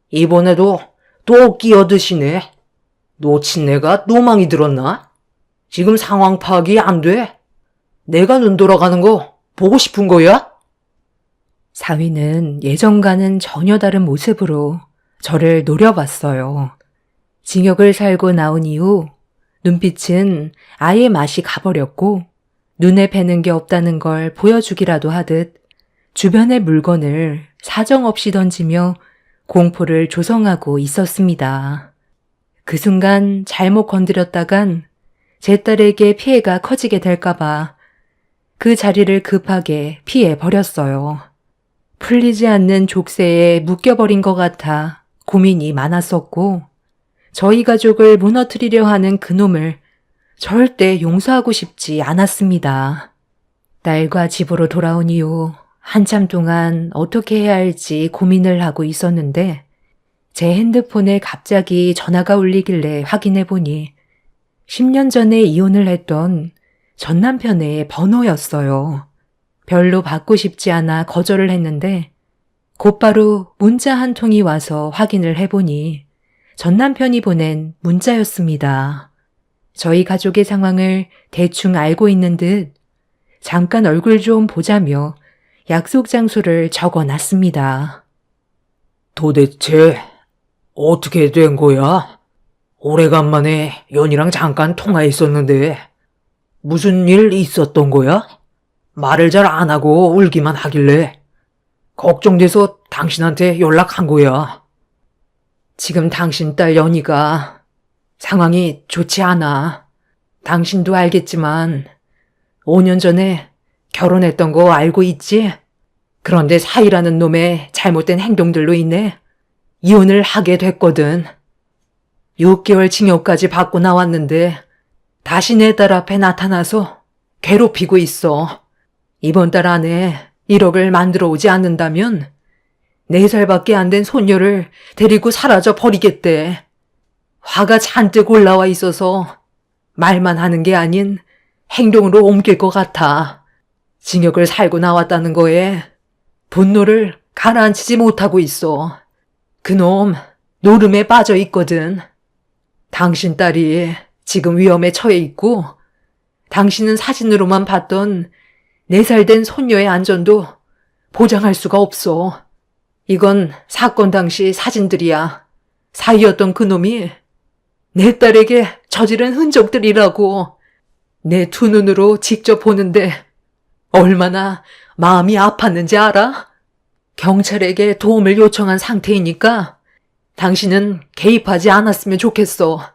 이번에도 또 끼어드시네. 놓친 내가 노망이 들었나? 지금 상황 파악이 안 돼? 내가 눈 돌아가는 거 보고 싶은 거야? 사위는 예전과는 전혀 다른 모습으로 저를 노려봤어요. 징역을 살고 나온 이후 눈빛은 아예 맛이 가버렸고 눈에 뵈는 게 없다는 걸 보여주기라도 하듯 주변의 물건을 사정없이 던지며 공포를 조성하고 있었습니다. 그 순간 잘못 건드렸다간 제 딸에게 피해가 커지게 될까봐 그 자리를 급하게 피해버렸어요. 풀리지 않는 족쇄에 묶여버린 것 같아 고민이 많았었고 저희 가족을 무너뜨리려 하는 그놈을 절대 용서하고 싶지 않았습니다. 딸과 집으로 돌아온 이후 한참 동안 어떻게 해야 할지 고민을 하고 있었는데 제 핸드폰에 갑자기 전화가 울리길래 확인해보니 10년 전에 이혼을 했던 전 남편의 번호였어요. 별로 받고 싶지 않아 거절을 했는데 곧바로 문자 한 통이 와서 확인을 해보니 전 남편이 보낸 문자였습니다. 저희 가족의 상황을 대충 알고 있는 듯 잠깐 얼굴 좀 보자며 약속 장소를 적어놨습니다. 도대체 어떻게 된 거야? 오래간만에 연이랑 잠깐 통화했었는데 무슨 일 있었던 거야? 말을 잘 안 하고 울기만 하길래 걱정돼서 당신한테 연락한 거야. 지금 당신 딸 연이가 상황이 좋지 않아. 당신도 알겠지만 5년 전에 결혼했던 거 알고 있지? 그런데 사이라는 놈의 잘못된 행동들로 인해 이혼을 하게 됐거든. 6개월 징역까지 받고 나왔는데 다시 내 딸 앞에 나타나서 괴롭히고 있어. 이번 달 안에 1억을 만들어 오지 않는다면 4살밖에 안 된 손녀를 데리고 사라져 버리겠대. 화가 잔뜩 올라와 있어서 말만 하는 게 아닌 행동으로 옮길 것 같아. 징역을 살고 나왔다는 거에 분노를 가라앉히지 못하고 있어. 그놈 노름에 빠져 있거든. 당신 딸이 지금 위험에 처해 있고 당신은 사진으로만 봤던 4살 된 손녀의 안전도 보장할 수가 없어. 이건 사건 당시 사진들이야. 사이였던 그놈이 내 딸에게 저지른 흔적들이라고. 내 두 눈으로 직접 보는데 얼마나 마음이 아팠는지 알아? 경찰에게 도움을 요청한 상태이니까 당신은 개입하지 않았으면 좋겠어.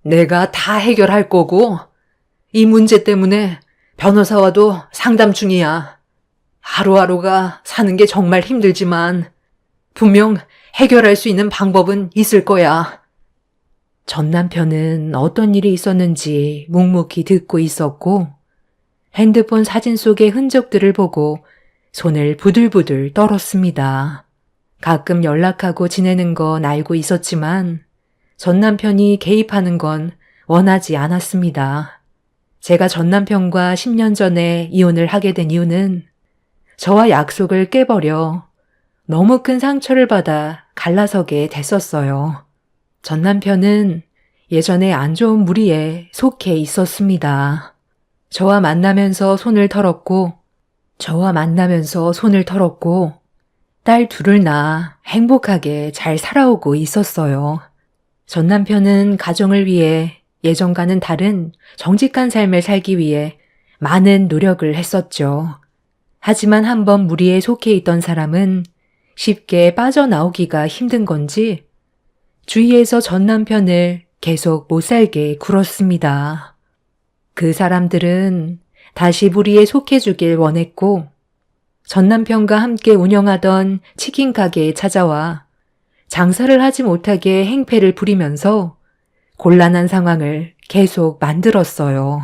내가 다 해결할 거고 이 문제 때문에 변호사와도 상담 중이야. 하루하루가 사는 게 정말 힘들지만 분명 해결할 수 있는 방법은 있을 거야. 전 남편은 어떤 일이 있었는지 묵묵히 듣고 있었고 핸드폰 사진 속의 흔적들을 보고 손을 부들부들 떨었습니다. 가끔 연락하고 지내는 건 알고 있었지만 전 남편이 개입하는 건 원하지 않았습니다. 제가 전 남편과 10년 전에 이혼을 하게 된 이유는 저와 약속을 깨버려 너무 큰 상처를 받아 갈라서게 됐었어요. 전 남편은 예전에 안 좋은 무리에 속해 있었습니다. 저와 만나면서 손을 털었고 딸 둘을 낳아 행복하게 잘 살아오고 있었어요. 전 남편은 가정을 위해 예전과는 다른 정직한 삶을 살기 위해 많은 노력을 했었죠. 하지만 한번 무리에 속해 있던 사람은 쉽게 빠져나오기가 힘든 건지 주위에서 전 남편을 계속 못 살게 굴었습니다. 그 사람들은 다시 무리에 속해주길 원했고 전 남편과 함께 운영하던 치킨 가게에 찾아와 장사를 하지 못하게 행패를 부리면서 곤란한 상황을 계속 만들었어요.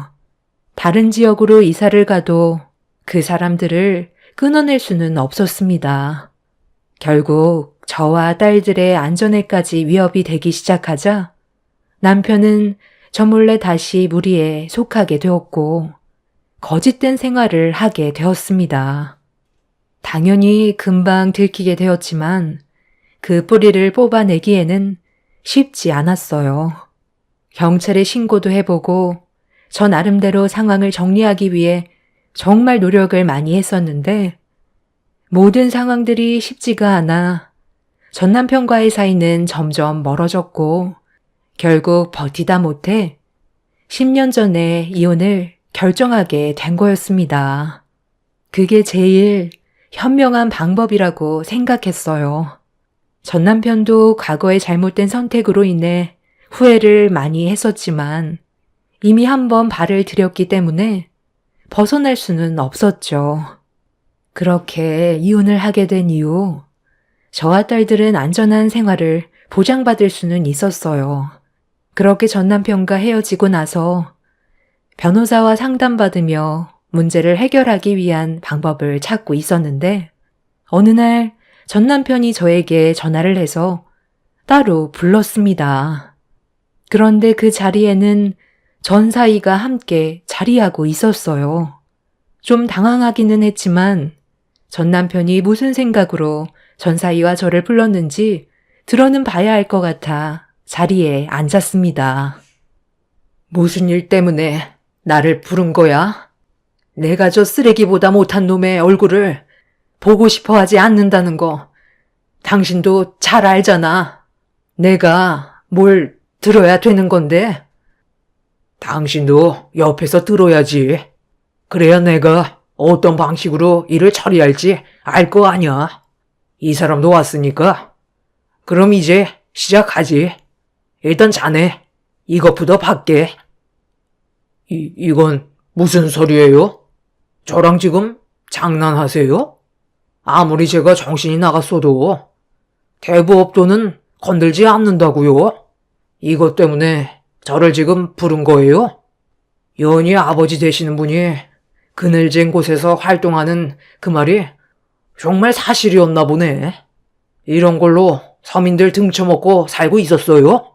다른 지역으로 이사를 가도 그 사람들을 끊어낼 수는 없었습니다. 결국 저와 딸들의 안전에까지 위협이 되기 시작하자 남편은 저 몰래 다시 무리에 속하게 되었고 거짓된 생활을 하게 되었습니다. 당연히 금방 들키게 되었지만 그 뿌리를 뽑아내기에는 쉽지 않았어요. 경찰에 신고도 해보고 저 나름대로 상황을 정리하기 위해 정말 노력을 많이 했었는데 모든 상황들이 쉽지가 않아 전 남편과의 사이는 점점 멀어졌고 결국 버티다 못해 10년 전에 이혼을 결정하게 된 거였습니다. 그게 제일 현명한 방법이라고 생각했어요. 전 남편도 과거의 잘못된 선택으로 인해 후회를 많이 했었지만 이미 한번 발을 들였기 때문에 벗어날 수는 없었죠. 그렇게 이혼을 하게 된 이후 저와 딸들은 안전한 생활을 보장받을 수는 있었어요. 그렇게 전 남편과 헤어지고 나서 변호사와 상담받으며 문제를 해결하기 위한 방법을 찾고 있었는데 어느 날 전 남편이 저에게 전화를 해서 따로 불렀습니다. 그런데 그 자리에는 전 사이가 함께 자리하고 있었어요. 좀 당황하기는 했지만 전 남편이 무슨 생각으로 전 사이와 저를 불렀는지 들어는 봐야 할 것 같아 자리에 앉았습니다. 무슨 일 때문에 나를 부른 거야? 내가 저 쓰레기보다 못한 놈의 얼굴을 보고 싶어 하지 않는다는 거 당신도 잘 알잖아. 내가 뭘 들어야 되는 건데? 당신도 옆에서 들어야지. 그래야 내가 어떤 방식으로 일을 처리할지 알 거 아니야. 이 사람도 왔으니까. 그럼 이제 시작하지. 일단 자네 이것부터 받게. 이건 무슨 소리예요? 저랑 지금 장난하세요? 아무리 제가 정신이 나갔어도 대부업 돈은 건들지 않는다고요? 이것 때문에 저를 지금 부른 거예요? 연희 아버지 되시는 분이 그늘진 곳에서 활동하는 그 말이 정말 사실이었나 보네. 이런 걸로 서민들 등쳐먹고 살고 있었어요?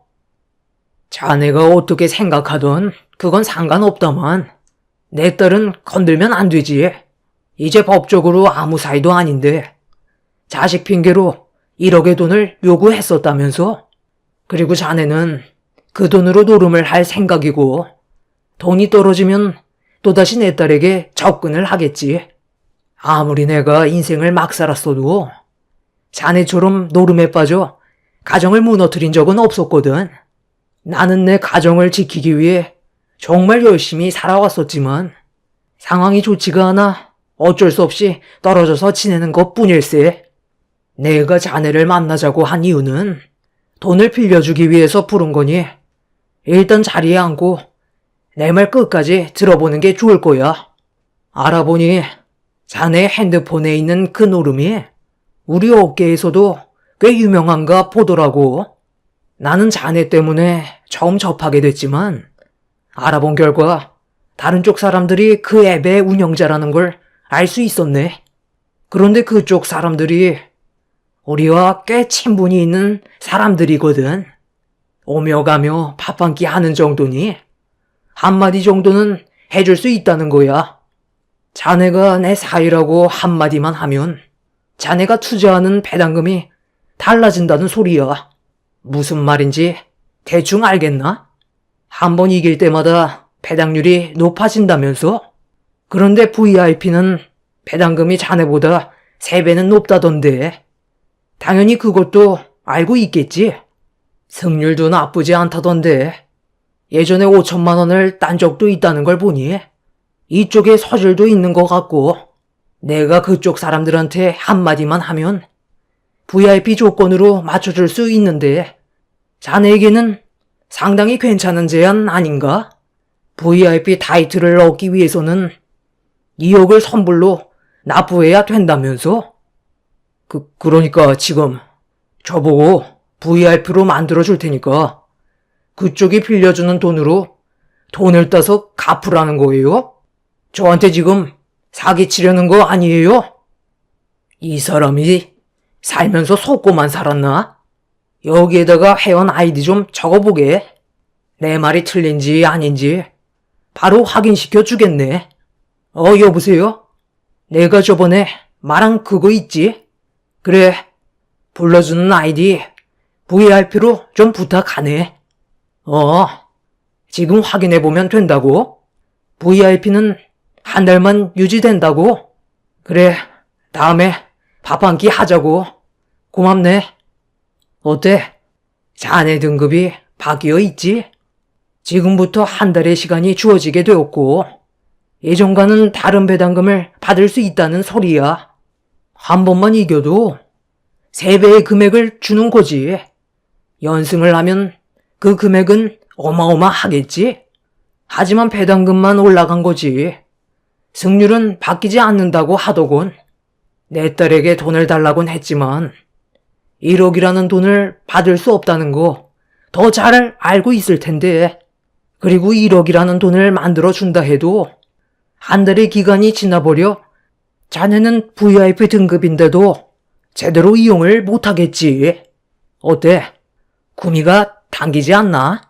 자네가 어떻게 생각하던 그건 상관없다만 내 딸은 건들면 안 되지. 이제 법적으로 아무 사이도 아닌데 자식 핑계로 1억의 돈을 요구했었다면서? 그리고 자네는 그 돈으로 노름을 할 생각이고 돈이 떨어지면 또다시 내 딸에게 접근을 하겠지. 아무리 내가 인생을 막 살았어도 자네처럼 노름에 빠져 가정을 무너뜨린 적은 없었거든. 나는 내 가정을 지키기 위해 정말 열심히 살아왔었지만 상황이 좋지가 않아 어쩔 수 없이 떨어져서 지내는 것 뿐일세. 내가 자네를 만나자고 한 이유는 돈을 빌려주기 위해서 부른 거니 일단 자리에 앉고 내 말 끝까지 들어보는 게 좋을 거야. 알아보니 자네 핸드폰에 있는 그 노름이 우리 업계에서도 꽤 유명한가 보더라고. 나는 자네 때문에 처음 접하게 됐지만 알아본 결과 다른 쪽 사람들이 그 앱의 운영자라는 걸 알 수 있었네. 그런데 그쪽 사람들이 우리와 꽤 친분이 있는 사람들이거든. 오며 가며 밥 한 끼 하는 정도니 한마디 정도는 해줄 수 있다는 거야. 자네가 내 사이라고 한마디만 하면 자네가 투자하는 배당금이 달라진다는 소리야. 무슨 말인지 대충 알겠나? 한 번 이길 때마다 배당률이 높아진다면서? 그런데 VIP는 배당금이 자네보다 3배는 높다던데. 당연히 그것도 알고 있겠지? 승률도 나쁘지 않다던데. 예전에 5천만 원을 딴 적도 있다는 걸 보니 이쪽에 서줄도 있는 것 같고, 내가 그쪽 사람들한테 한마디만 하면 VIP 조건으로 맞춰줄 수 있는데 자네에게는 상당히 괜찮은 제안 아닌가? VIP 타이틀을 얻기 위해서는 2억을 선불로 납부해야 된다면서? 그러니까 지금 저보고 VIP로 만들어줄 테니까 그쪽이 빌려주는 돈으로 돈을 따서 갚으라는 거예요? 저한테 지금 사기치려는 거 아니에요? 이 사람이 살면서 속고만 살았나? 여기에다가 회원 아이디 좀 적어보게. 내 말이 틀린지 아닌지 바로 확인시켜 주겠네. 여보세요? 내가 저번에 말한 그거 있지? 그래, 불러주는 아이디 VIP로 좀 부탁하네. 지금 확인해보면 된다고? VIP는 한 달만 유지된다고? 그래, 다음에 밥 한 끼 하자고. 고맙네. 어때? 자네 등급이 바뀌어 있지? 지금부터 한 달의 시간이 주어지게 되었고, 예전과는 다른 배당금을 받을 수 있다는 소리야. 한 번만 이겨도 3배의 금액을 주는 거지. 연승을 하면 그 금액은 어마어마하겠지? 하지만 배당금만 올라간 거지. 승률은 바뀌지 않는다고 하더군. 내 딸에게 돈을 달라곤 했지만 1억이라는 돈을 받을 수 없다는 거 더 잘 알고 있을 텐데. 그리고 1억이라는 돈을 만들어 준다 해도 한 달의 기간이 지나버려 자네는 VIP 등급인데도 제대로 이용을 못하겠지. 어때? 구미가 당기지 않나?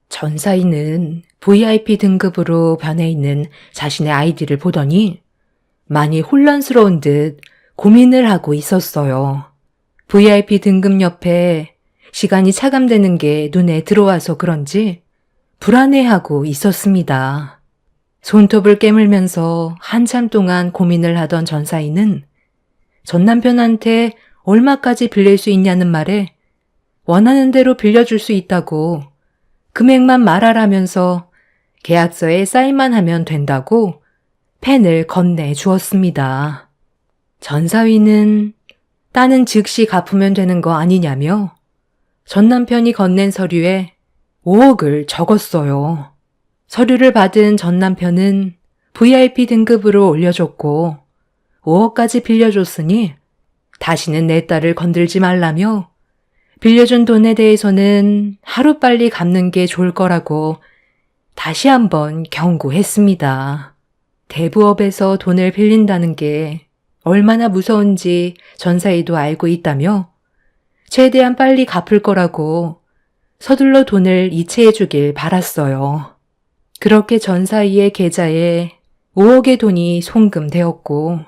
전사인은 VIP 등급으로 변해 있는 자신의 아이디를 보더니 많이 혼란스러운 듯 고민을 하고 있었어요. VIP 등급 옆에 시간이 차감되는 게 눈에 들어와서 그런지 불안해하고 있었습니다. 손톱을 깨물면서 한참 동안 고민을 하던 전사인은 전 남편한테 얼마까지 빌릴 수 있냐는 말에 원하는 대로 빌려줄 수 있다고 금액만 말하라면서 계약서에 사인만 하면 된다고 펜을 건네 주었습니다. 전사위는 따는 즉시 갚으면 되는 거 아니냐며 전 남편이 건넨 서류에 5억을 적었어요. 서류를 받은 전 남편은 VIP 등급으로 올려줬고 5억까지 빌려줬으니 다시는 내 딸을 건들지 말라며 빌려준 돈에 대해서는 하루빨리 갚는 게 좋을 거라고 다시 한번 경고했습니다. 대부업에서 돈을 빌린다는 게 얼마나 무서운지 전사위도 알고 있다며 최대한 빨리 갚을 거라고 서둘러 돈을 이체해 주길 바랐어요. 그렇게 전사위의 계좌에 5억의 돈이 송금되었고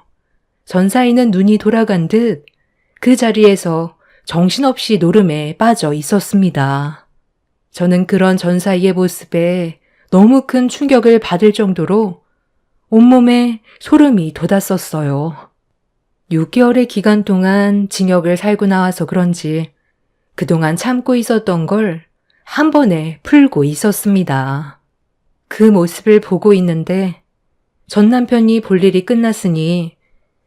전사위는 눈이 돌아간 듯 그 자리에서 정신없이 노름에 빠져 있었습니다. 저는 그런 전사위의 모습에 너무 큰 충격을 받을 정도로 온몸에 소름이 돋았었어요. 6개월의 기간 동안 징역을 살고 나와서 그런지 그동안 참고 있었던 걸 한 번에 풀고 있었습니다. 그 모습을 보고 있는데 전 남편이 볼 일이 끝났으니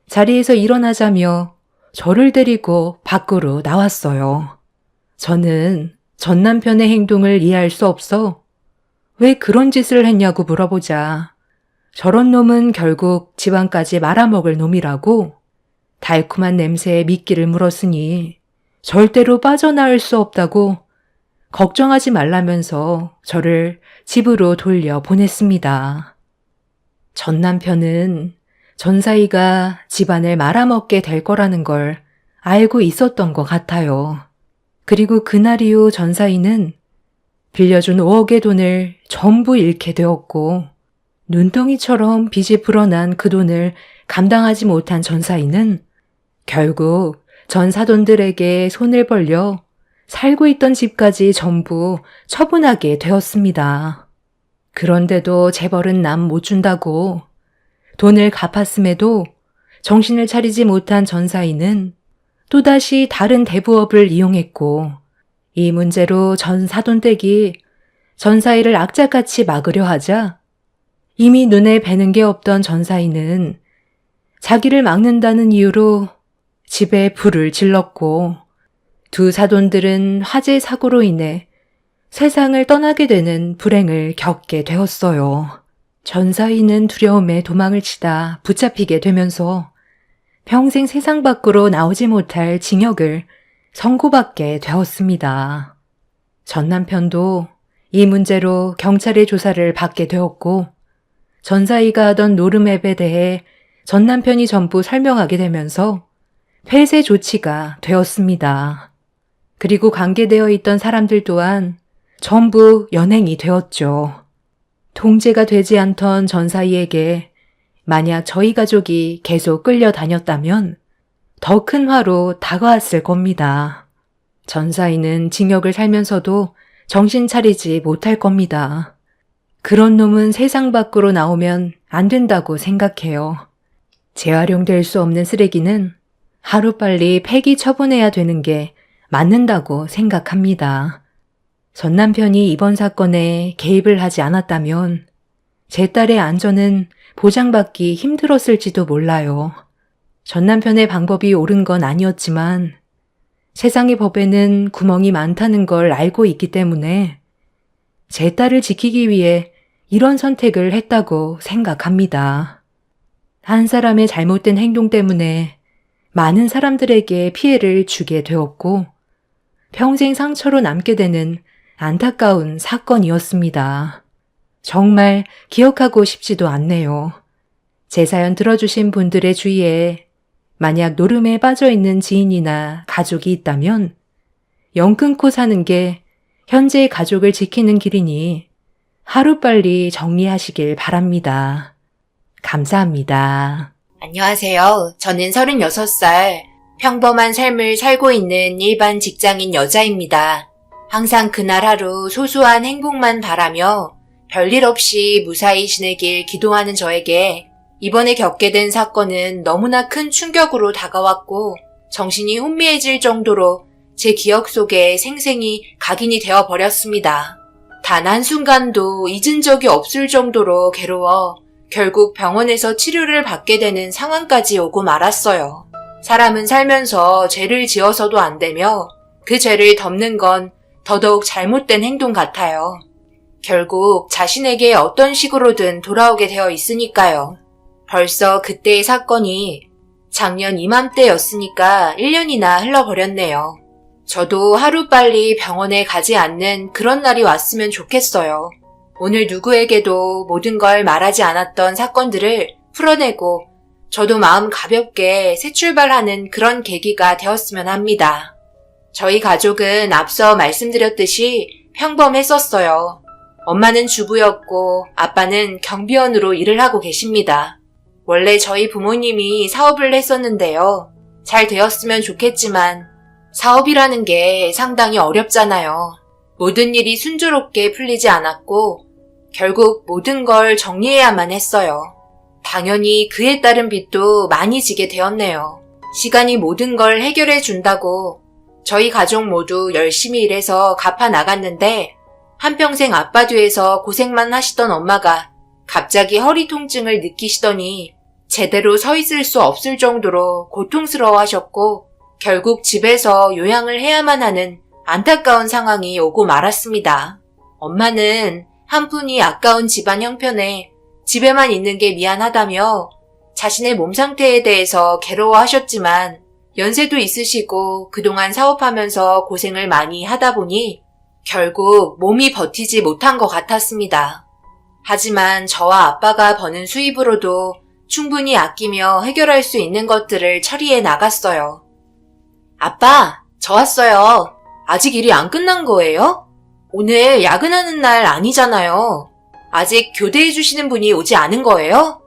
자리에서 일어나자며 저를 데리고 밖으로 나왔어요. 저는 전 남편의 행동을 이해할 수 없어 왜 그런 짓을 했냐고 물어보자 저런 놈은 결국 집안까지 말아먹을 놈이라고 달콤한 냄새에 미끼를 물었으니 절대로 빠져나올 수 없다고 걱정하지 말라면서 저를 집으로 돌려 보냈습니다. 전 남편은 전사위가 집안을 말아먹게 될 거라는 걸 알고 있었던 것 같아요. 그리고 그날 이후 전사위는 빌려준 5억의 돈을 전부 잃게 되었고 눈덩이처럼 빚이 불어난 그 돈을 감당하지 못한 전사위는 결국 전 사돈들에게 손을 벌려 살고 있던 집까지 전부 처분하게 되었습니다. 그런데도 재벌은 남 못 준다고 돈을 갚았음에도 정신을 차리지 못한 전사인은 또다시 다른 대부업을 이용했고, 이 문제로 전 사돈댁이 전사이를 악착같이 막으려 하자 이미 눈에 뵈는 게 없던 전사이는 자기를 막는다는 이유로 집에 불을 질렀고, 두 사돈들은 화재 사고로 인해 세상을 떠나게 되는 불행을 겪게 되었어요. 전사이는 두려움에 도망을 치다 붙잡히게 되면서 평생 세상 밖으로 나오지 못할 징역을 선고받게 되었습니다. 전 남편도 이 문제로 경찰의 조사를 받게 되었고, 전사이가 하던 노름앱에 대해 전 남편이 전부 설명하게 되면서 폐쇄 조치가 되었습니다. 그리고 관계되어 있던 사람들 또한 전부 연행이 되었죠. 통제가 되지 않던 전사이에게 만약 저희 가족이 계속 끌려다녔다면 더 큰 화로 다가왔을 겁니다. 전사이는 징역을 살면서도 정신 차리지 못할 겁니다. 그런 놈은 세상 밖으로 나오면 안 된다고 생각해요. 재활용될 수 없는 쓰레기는 하루빨리 폐기 처분해야 되는 게 맞는다고 생각합니다. 전 남편이 이번 사건에 개입을 하지 않았다면 제 딸의 안전은 보장받기 힘들었을지도 몰라요. 전 남편의 방법이 옳은 건 아니었지만 세상의 법에는 구멍이 많다는 걸 알고 있기 때문에 제 딸을 지키기 위해 이런 선택을 했다고 생각합니다. 한 사람의 잘못된 행동 때문에 많은 사람들에게 피해를 주게 되었고 평생 상처로 남게 되는 안타까운 사건이었습니다. 정말 기억하고 싶지도 않네요. 제 사연 들어주신 분들의 주위에 만약 노름에 빠져있는 지인이나 가족이 있다면 영 끊고 사는 게 현재의 가족을 지키는 길이니 하루빨리 정리하시길 바랍니다. 감사합니다. 안녕하세요. 저는 36살 평범한 삶을 살고 있는 일반 직장인 여자입니다. 항상 그날 하루 소소한 행복만 바라며 별일 없이 무사히 지내길 기도하는 저에게 이번에 겪게 된 사건은 너무나 큰 충격으로 다가왔고 정신이 혼미해질 정도로 제 기억 속에 생생히 각인이 되어 버렸습니다. 단 한순간도 잊은 적이 없을 정도로 괴로워 결국 병원에서 치료를 받게 되는 상황까지 오고 말았어요. 사람은 살면서 죄를 지어서도 안 되며 그 죄를 덮는 건 더더욱 잘못된 행동 같아요. 결국 자신에게 어떤 식으로든 돌아오게 되어 있으니까요. 벌써 그때의 사건이 작년 이맘때였으니까 1년이나 흘러버렸네요. 저도 하루빨리 병원에 가지 않는 그런 날이 왔으면 좋겠어요. 오늘 누구에게도 모든 걸 말하지 않았던 사건들을 풀어내고 저도 마음 가볍게 새 출발하는 그런 계기가 되었으면 합니다. 저희 가족은 앞서 말씀드렸듯이 평범했었어요. 엄마는 주부였고 아빠는 경비원으로 일을 하고 계십니다. 원래 저희 부모님이 사업을 했었는데요. 잘 되었으면 좋겠지만 사업이라는 게 상당히 어렵잖아요. 모든 일이 순조롭게 풀리지 않았고 결국 모든 걸 정리해야만 했어요. 당연히 그에 따른 빚도 많이 지게 되었네요. 시간이 모든 걸 해결해 준다고 저희 가족 모두 열심히 일해서 갚아 나갔는데 한평생 아빠 뒤에서 고생만 하시던 엄마가 갑자기 허리 통증을 느끼시더니 제대로 서 있을 수 없을 정도로 고통스러워 하셨고 결국 집에서 요양을 해야만 하는 안타까운 상황이 오고 말았습니다. 엄마는 한 푼이 아까운 집안 형편에 집에만 있는 게 미안하다며 자신의 몸 상태에 대해서 괴로워하셨지만 연세도 있으시고 그동안 사업하면서 고생을 많이 하다 보니 결국 몸이 버티지 못한 것 같았습니다. 하지만 저와 아빠가 버는 수입으로도 충분히 아끼며 해결할 수 있는 것들을 처리해 나갔어요. 아빠, 저 왔어요. 아직 일이 안 끝난 거예요? 오늘 야근하는 날 아니잖아요. 아직 교대해 주시는 분이 오지 않은 거예요?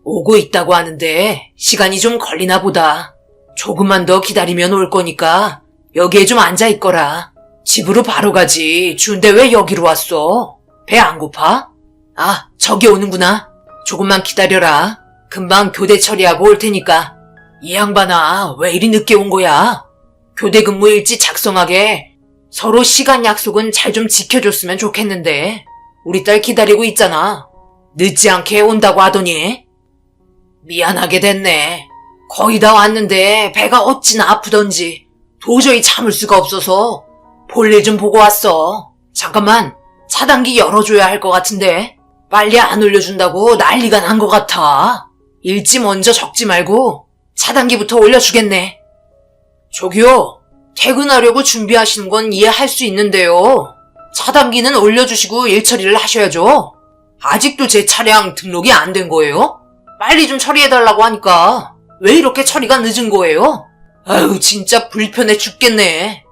오고 있다고 하는데 시간이 좀 걸리나 보다. 조금만 더 기다리면 올 거니까 여기에 좀 앉아있거라. 집으로 바로 가지. 추운데 왜 여기로 왔어? 배 안 고파? 아, 저기 오는구나. 조금만 기다려라. 금방 교대 처리하고 올 테니까. 이 양반아, 왜 이리 늦게 온 거야? 교대 근무 일지 작성하게 서로 시간 약속은 잘 좀 지켜줬으면 좋겠는데. 우리 딸 기다리고 있잖아. 늦지 않게 온다고 하더니. 미안하게 됐네. 거의 다 왔는데 배가 어찌나 아프던지 도저히 참을 수가 없어서 볼일 좀 보고 왔어. 잠깐만, 차단기 열어줘야 할 것 같은데. 빨리 안 올려준다고 난리가 난 것 같아. 일지 먼저 적지 말고 차단기부터 올려주겠네. 저기요, 퇴근하려고 준비하시는 건 이해할 수 있는데요. 차단기는 올려주시고 일 처리를 하셔야죠. 아직도 제 차량 등록이 안 된 거예요? 빨리 좀 처리해달라고 하니까 왜 이렇게 처리가 늦은 거예요? 아유, 진짜 불편해 죽겠네.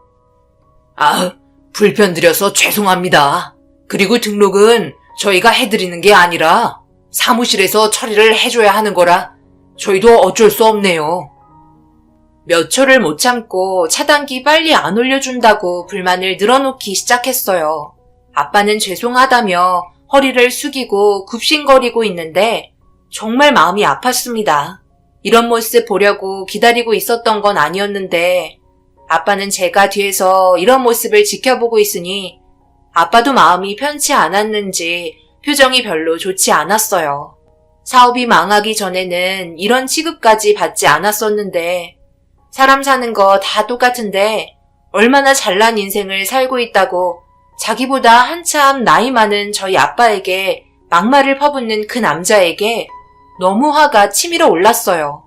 아, 불편 드려서 죄송합니다. 그리고 등록은 저희가 해드리는 게 아니라 사무실에서 처리를 해줘야 하는 거라 저희도 어쩔 수 없네요. 몇 초를 못 참고 차단기 빨리 안 올려준다고 불만을 늘어놓기 시작했어요. 아빠는 죄송하다며 허리를 숙이고 굽신거리고 있는데 정말 마음이 아팠습니다. 이런 모습 보려고 기다리고 있었던 건 아니었는데 아빠는 제가 뒤에서 이런 모습을 지켜보고 있으니 아빠도 마음이 편치 않았는지 표정이 별로 좋지 않았어요. 사업이 망하기 전에는 이런 취급까지 받지 않았었는데 사람 사는 거 다 똑같은데 얼마나 잘난 인생을 살고 있다고 자기보다 한참 나이 많은 저희 아빠에게 막말을 퍼붓는 그 남자에게 너무 화가 치밀어 올랐어요.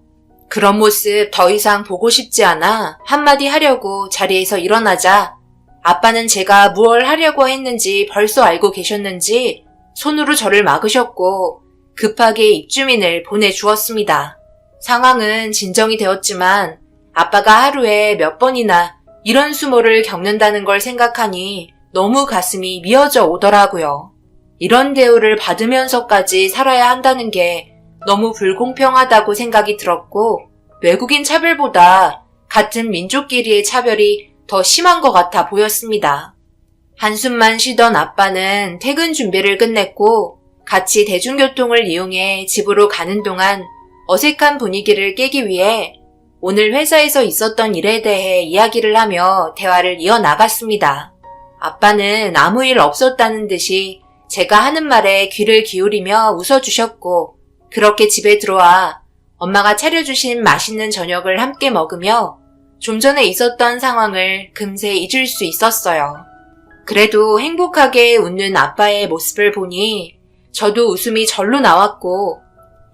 그런 모습 더 이상 보고 싶지 않아 한마디 하려고 자리에서 일어나자 아빠는 제가 무얼 하려고 했는지 벌써 알고 계셨는지 손으로 저를 막으셨고 급하게 입주민을 보내주었습니다. 상황은 진정이 되었지만 아빠가 하루에 몇 번이나 이런 수모를 겪는다는 걸 생각하니 너무 가슴이 미어져 오더라고요. 이런 대우를 받으면서까지 살아야 한다는 게 너무 불공평하다고 생각이 들었고 외국인 차별보다 같은 민족끼리의 차별이 더 심한 것 같아 보였습니다. 한숨만 쉬던 아빠는 퇴근 준비를 끝냈고 같이 대중교통을 이용해 집으로 가는 동안 어색한 분위기를 깨기 위해 오늘 회사에서 있었던 일에 대해 이야기를 하며 대화를 이어나갔습니다. 아빠는 아무 일 없었다는 듯이 제가 하는 말에 귀를 기울이며 웃어주셨고 그렇게 집에 들어와 엄마가 차려주신 맛있는 저녁을 함께 먹으며 좀 전에 있었던 상황을 금세 잊을 수 있었어요. 그래도 행복하게 웃는 아빠의 모습을 보니 저도 웃음이 절로 나왔고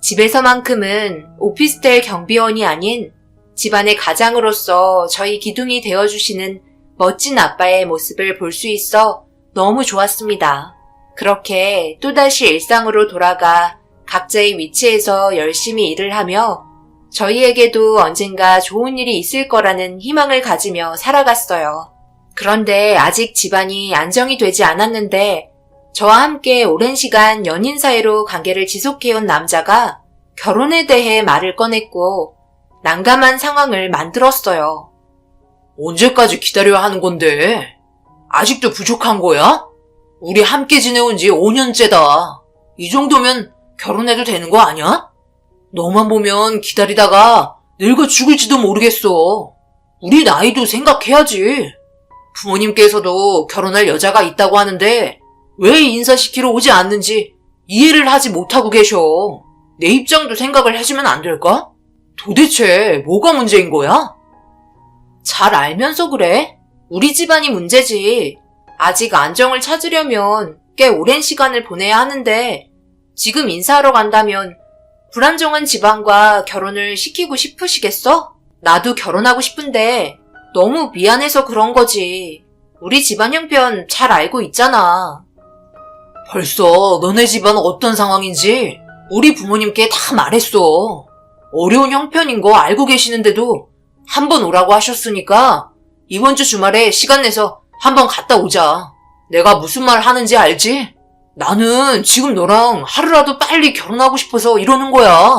집에서만큼은 오피스텔 경비원이 아닌 집안의 가장으로서 저희 기둥이 되어주시는 멋진 아빠의 모습을 볼 수 있어 너무 좋았습니다. 그렇게 또다시 일상으로 돌아가 각자의 위치에서 열심히 일을 하며 저희에게도 언젠가 좋은 일이 있을 거라는 희망을 가지며 살아갔어요. 그런데 아직 집안이 안정이 되지 않았는데 저와 함께 오랜 시간 연인 사이로 관계를 지속해온 남자가 결혼에 대해 말을 꺼냈고 난감한 상황을 만들었어요. 언제까지 기다려야 하는 건데? 아직도 부족한 거야? 우리 함께 지내온 지 5년째다. 이 정도면 결혼해도 되는 거 아니야? 너만 보면 기다리다가 늙어 죽을지도 모르겠어. 우리 나이도 생각해야지. 부모님께서도 결혼할 여자가 있다고 하는데 왜 인사시키러 오지 않는지 이해를 하지 못하고 계셔. 내 입장도 생각을 해주면 안 될까? 도대체 뭐가 문제인 거야? 잘 알면서 그래? 우리 집안이 문제지. 아직 안정을 찾으려면 꽤 오랜 시간을 보내야 하는데 지금 인사하러 간다면 불안정한 집안과 결혼을 시키고 싶으시겠어? 나도 결혼하고 싶은데 너무 미안해서 그런 거지. 우리 집안 형편 잘 알고 있잖아. 벌써 너네 집안 어떤 상황인지 우리 부모님께 다 말했어. 어려운 형편인 거 알고 계시는데도 한번 오라고 하셨으니까 이번 주 주말에 시간 내서 한번 갔다 오자. 내가 무슨 말 하는지 알지? 나는 지금 너랑 하루라도 빨리 결혼하고 싶어서 이러는 거야.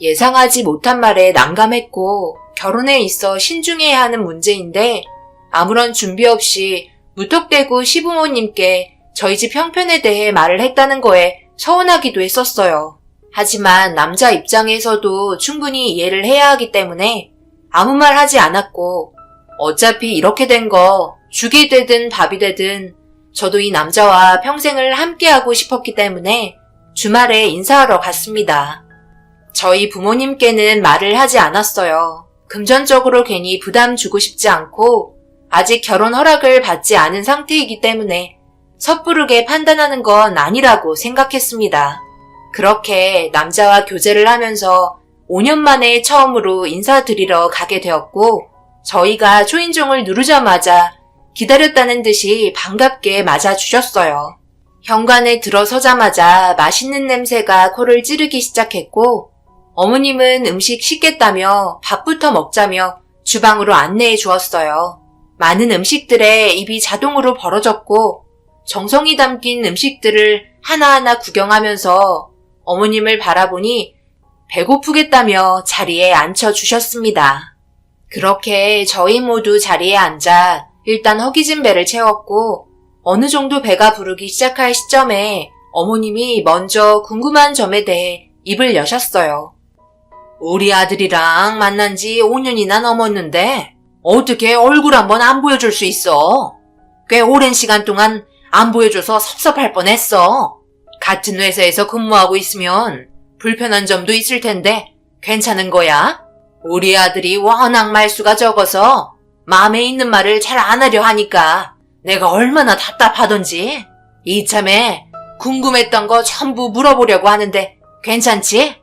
예상하지 못한 말에 난감했고 결혼에 있어 신중해야 하는 문제인데 아무런 준비 없이 무턱대고 시부모님께 저희 집 형편에 대해 말을 했다는 거에 서운하기도 했었어요. 하지만 남자 입장에서도 충분히 이해를 해야 하기 때문에 아무 말 하지 않았고 어차피 이렇게 된 거 죽이 되든 밥이 되든 저도 이 남자와 평생을 함께하고 싶었기 때문에 주말에 인사하러 갔습니다. 저희 부모님께는 말을 하지 않았어요. 금전적으로 괜히 부담 주고 싶지 않고 아직 결혼 허락을 받지 않은 상태이기 때문에 섣부르게 판단하는 건 아니라고 생각했습니다. 그렇게 남자와 교제를 하면서 5년 만에 처음으로 인사드리러 가게 되었고 저희가 초인종을 누르자마자 기다렸다는 듯이 반갑게 맞아주셨어요. 현관에 들어서자마자 맛있는 냄새가 코를 찌르기 시작했고 어머님은 음식 식겠다며 밥부터 먹자며 주방으로 안내해 주었어요. 많은 음식들에 입이 자동으로 벌어졌고 정성이 담긴 음식들을 하나하나 구경하면서 어머님을 바라보니 배고프겠다며 자리에 앉혀주셨습니다. 그렇게 저희 모두 자리에 앉아 일단 허기진 배를 채웠고 어느 정도 배가 부르기 시작할 시점에 어머님이 먼저 궁금한 점에 대해 입을 여셨어요. 우리 아들이랑 만난 지 5년이나 넘었는데 어떻게 얼굴 한번 안 보여줄 수 있어? 꽤 오랜 시간 동안 안 보여줘서 섭섭할 뻔했어. 같은 회사에서 근무하고 있으면 불편한 점도 있을 텐데 괜찮은 거야? 우리 아들이 워낙 말수가 적어서 마음에 있는 말을 잘 안 하려 하니까 내가 얼마나 답답하던지 이참에 궁금했던 거 전부 물어보려고 하는데 괜찮지?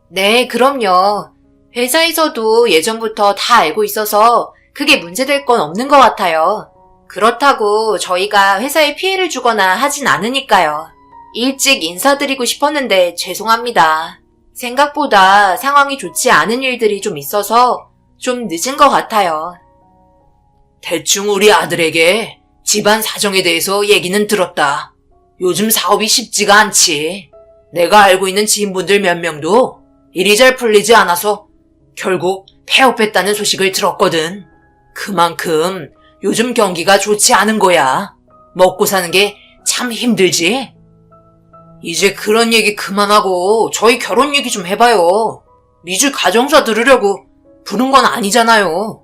네, 그럼요. 회사에서도 예전부터 다 알고 있어서 그게 문제될 건 없는 것 같아요. 그렇다고 저희가 회사에 피해를 주거나 하진 않으니까요. 일찍 인사드리고 싶었는데 죄송합니다. 생각보다 상황이 좋지 않은 일들이 좀 있어서 좀 늦은 것 같아요. 대충 우리 아들에게 집안 사정에 대해서 얘기는 들었다. 요즘 사업이 쉽지가 않지. 내가 알고 있는 지인분들 몇 명도 일이 잘 풀리지 않아서 결국 폐업했다는 소식을 들었거든. 그만큼 요즘 경기가 좋지 않은 거야. 먹고 사는 게 참 힘들지? 이제 그런 얘기 그만하고 저희 결혼 얘기 좀 해봐요. 미주 가정사 들으려고 부른 건 아니잖아요.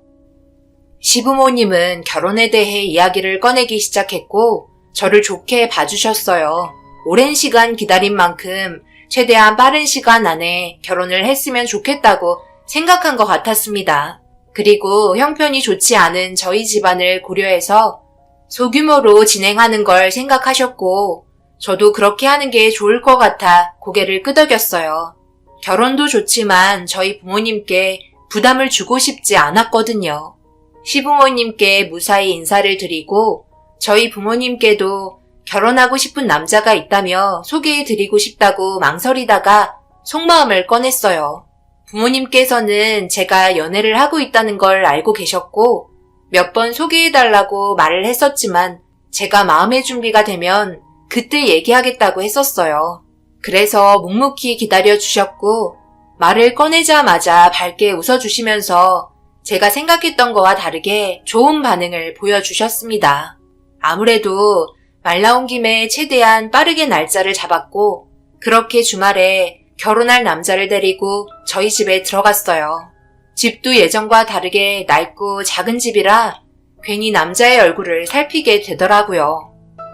시부모님은 결혼에 대해 이야기를 꺼내기 시작했고 저를 좋게 봐주셨어요. 오랜 시간 기다린 만큼 최대한 빠른 시간 안에 결혼을 했으면 좋겠다고 생각한 것 같았습니다. 그리고 형편이 좋지 않은 저희 집안을 고려해서 소규모로 진행하는 걸 생각하셨고 저도 그렇게 하는 게 좋을 것 같아 고개를 끄덕였어요. 결혼도 좋지만 저희 부모님께 부담을 주고 싶지 않았거든요. 시부모님께 무사히 인사를 드리고 저희 부모님께도 결혼하고 싶은 남자가 있다며 소개해드리고 싶다고 망설이다가 속마음을 꺼냈어요. 부모님께서는 제가 연애를 하고 있다는 걸 알고 계셨고 몇 번 소개해달라고 말을 했었지만 제가 마음의 준비가 되면 그때 얘기하겠다고 했었어요. 그래서 묵묵히 기다려주셨고 말을 꺼내자마자 밝게 웃어주시면서 제가 생각했던 거와 다르게 좋은 반응을 보여주셨습니다. 아무래도 말 나온 김에 최대한 빠르게 날짜를 잡았고 그렇게 주말에 결혼할 남자를 데리고 저희 집에 들어갔어요. 집도 예전과 다르게 낡고 작은 집이라 괜히 남자의 얼굴을 살피게 되더라고요.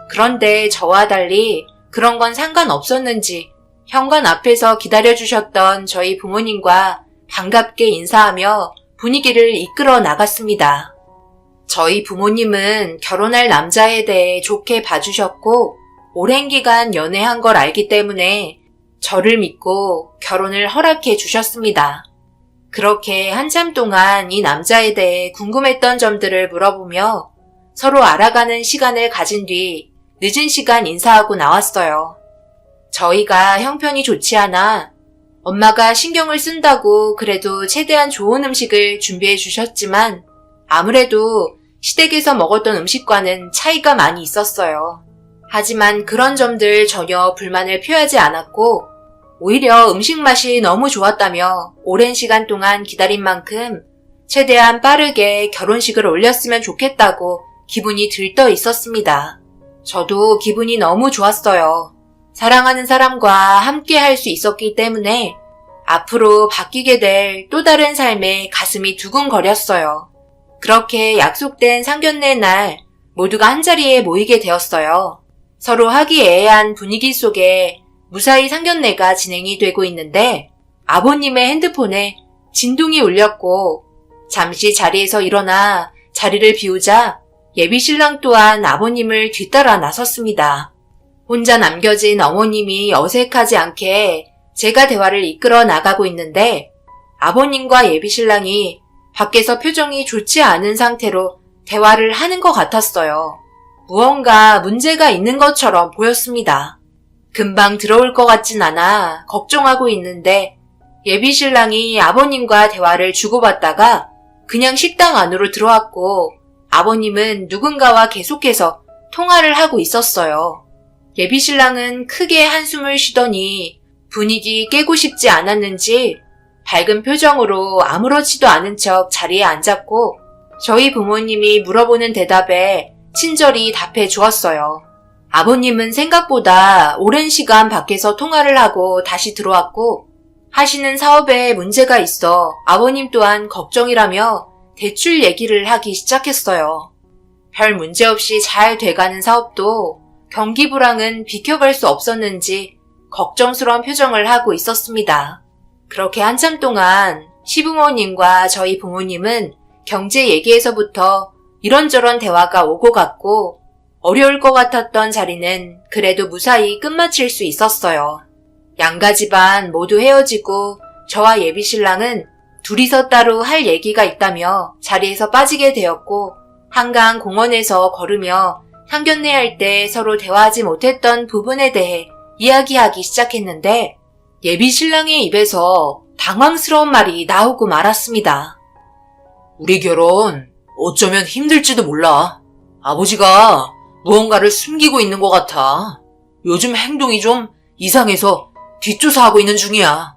그런데 저와 달리 그런 건 상관없었는지 현관 앞에서 기다려주셨던 저희 부모님과 반갑게 인사하며 분위기를 이끌어 나갔습니다. 저희 부모님은 결혼할 남자에 대해 좋게 봐주셨고 오랜 기간 연애한 걸 알기 때문에 저를 믿고 결혼을 허락해 주셨습니다. 그렇게 한참 동안 이 남자에 대해 궁금했던 점들을 물어보며 서로 알아가는 시간을 가진 뒤 늦은 시간 인사하고 나왔어요. 저희가 형편이 좋지 않아 엄마가 신경을 쓴다고 그래도 최대한 좋은 음식을 준비해 주셨지만 아무래도 시댁에서 먹었던 음식과는 차이가 많이 있었어요. 하지만 그런 점들 전혀 불만을 표하지 않았고 오히려 음식 맛이 너무 좋았다며 오랜 시간 동안 기다린 만큼 최대한 빠르게 결혼식을 올렸으면 좋겠다고 기분이 들떠 있었습니다. 저도 기분이 너무 좋았어요. 사랑하는 사람과 함께 할 수 있었기 때문에 앞으로 바뀌게 될 또 다른 삶에 가슴이 두근거렸어요. 그렇게 약속된 상견례 날 모두가 한자리에 모이게 되었어요. 서로 화기애애한 분위기 속에 무사히 상견례가 진행이 되고 있는데 아버님의 핸드폰에 진동이 울렸고 잠시 자리에서 일어나 자리를 비우자 예비신랑 또한 아버님을 뒤따라 나섰습니다. 혼자 남겨진 어머님이 어색하지 않게 제가 대화를 이끌어 나가고 있는데 아버님과 예비신랑이 밖에서 표정이 좋지 않은 상태로 대화를 하는 것 같았어요. 무언가 문제가 있는 것처럼 보였습니다. 금방 들어올 것 같진 않아 걱정하고 있는데 예비신랑이 아버님과 대화를 주고받다가 그냥 식당 안으로 들어왔고 아버님은 누군가와 계속해서 통화를 하고 있었어요. 예비신랑은 크게 한숨을 쉬더니 분위기 깨고 싶지 않았는지 밝은 표정으로 아무렇지도 않은 척 자리에 앉았고 저희 부모님이 물어보는 대답에 친절히 답해 주었어요. 아버님은 생각보다 오랜 시간 밖에서 통화를 하고 다시 들어왔고 하시는 사업에 문제가 있어 아버님 또한 걱정이라며 대출 얘기를 하기 시작했어요. 별 문제 없이 잘 돼가는 사업도 경기 불황은 비켜갈 수 없었는지 걱정스러운 표정을 하고 있었습니다. 그렇게 한참 동안 시부모님과 저희 부모님은 경제 얘기에서부터 이런저런 대화가 오고 갔고 어려울 것 같았던 자리는 그래도 무사히 끝마칠 수 있었어요. 양가 집안 모두 헤어지고 저와 예비신랑은 둘이서 따로 할 얘기가 있다며 자리에서 빠지게 되었고 한강 공원에서 걸으며 상견례 할 때 서로 대화하지 못했던 부분에 대해 이야기하기 시작했는데 예비신랑의 입에서 당황스러운 말이 나오고 말았습니다. 우리 결혼 어쩌면 힘들지도 몰라. 아버지가 무언가를 숨기고 있는 것 같아. 요즘 행동이 좀 이상해서 뒷조사하고 있는 중이야.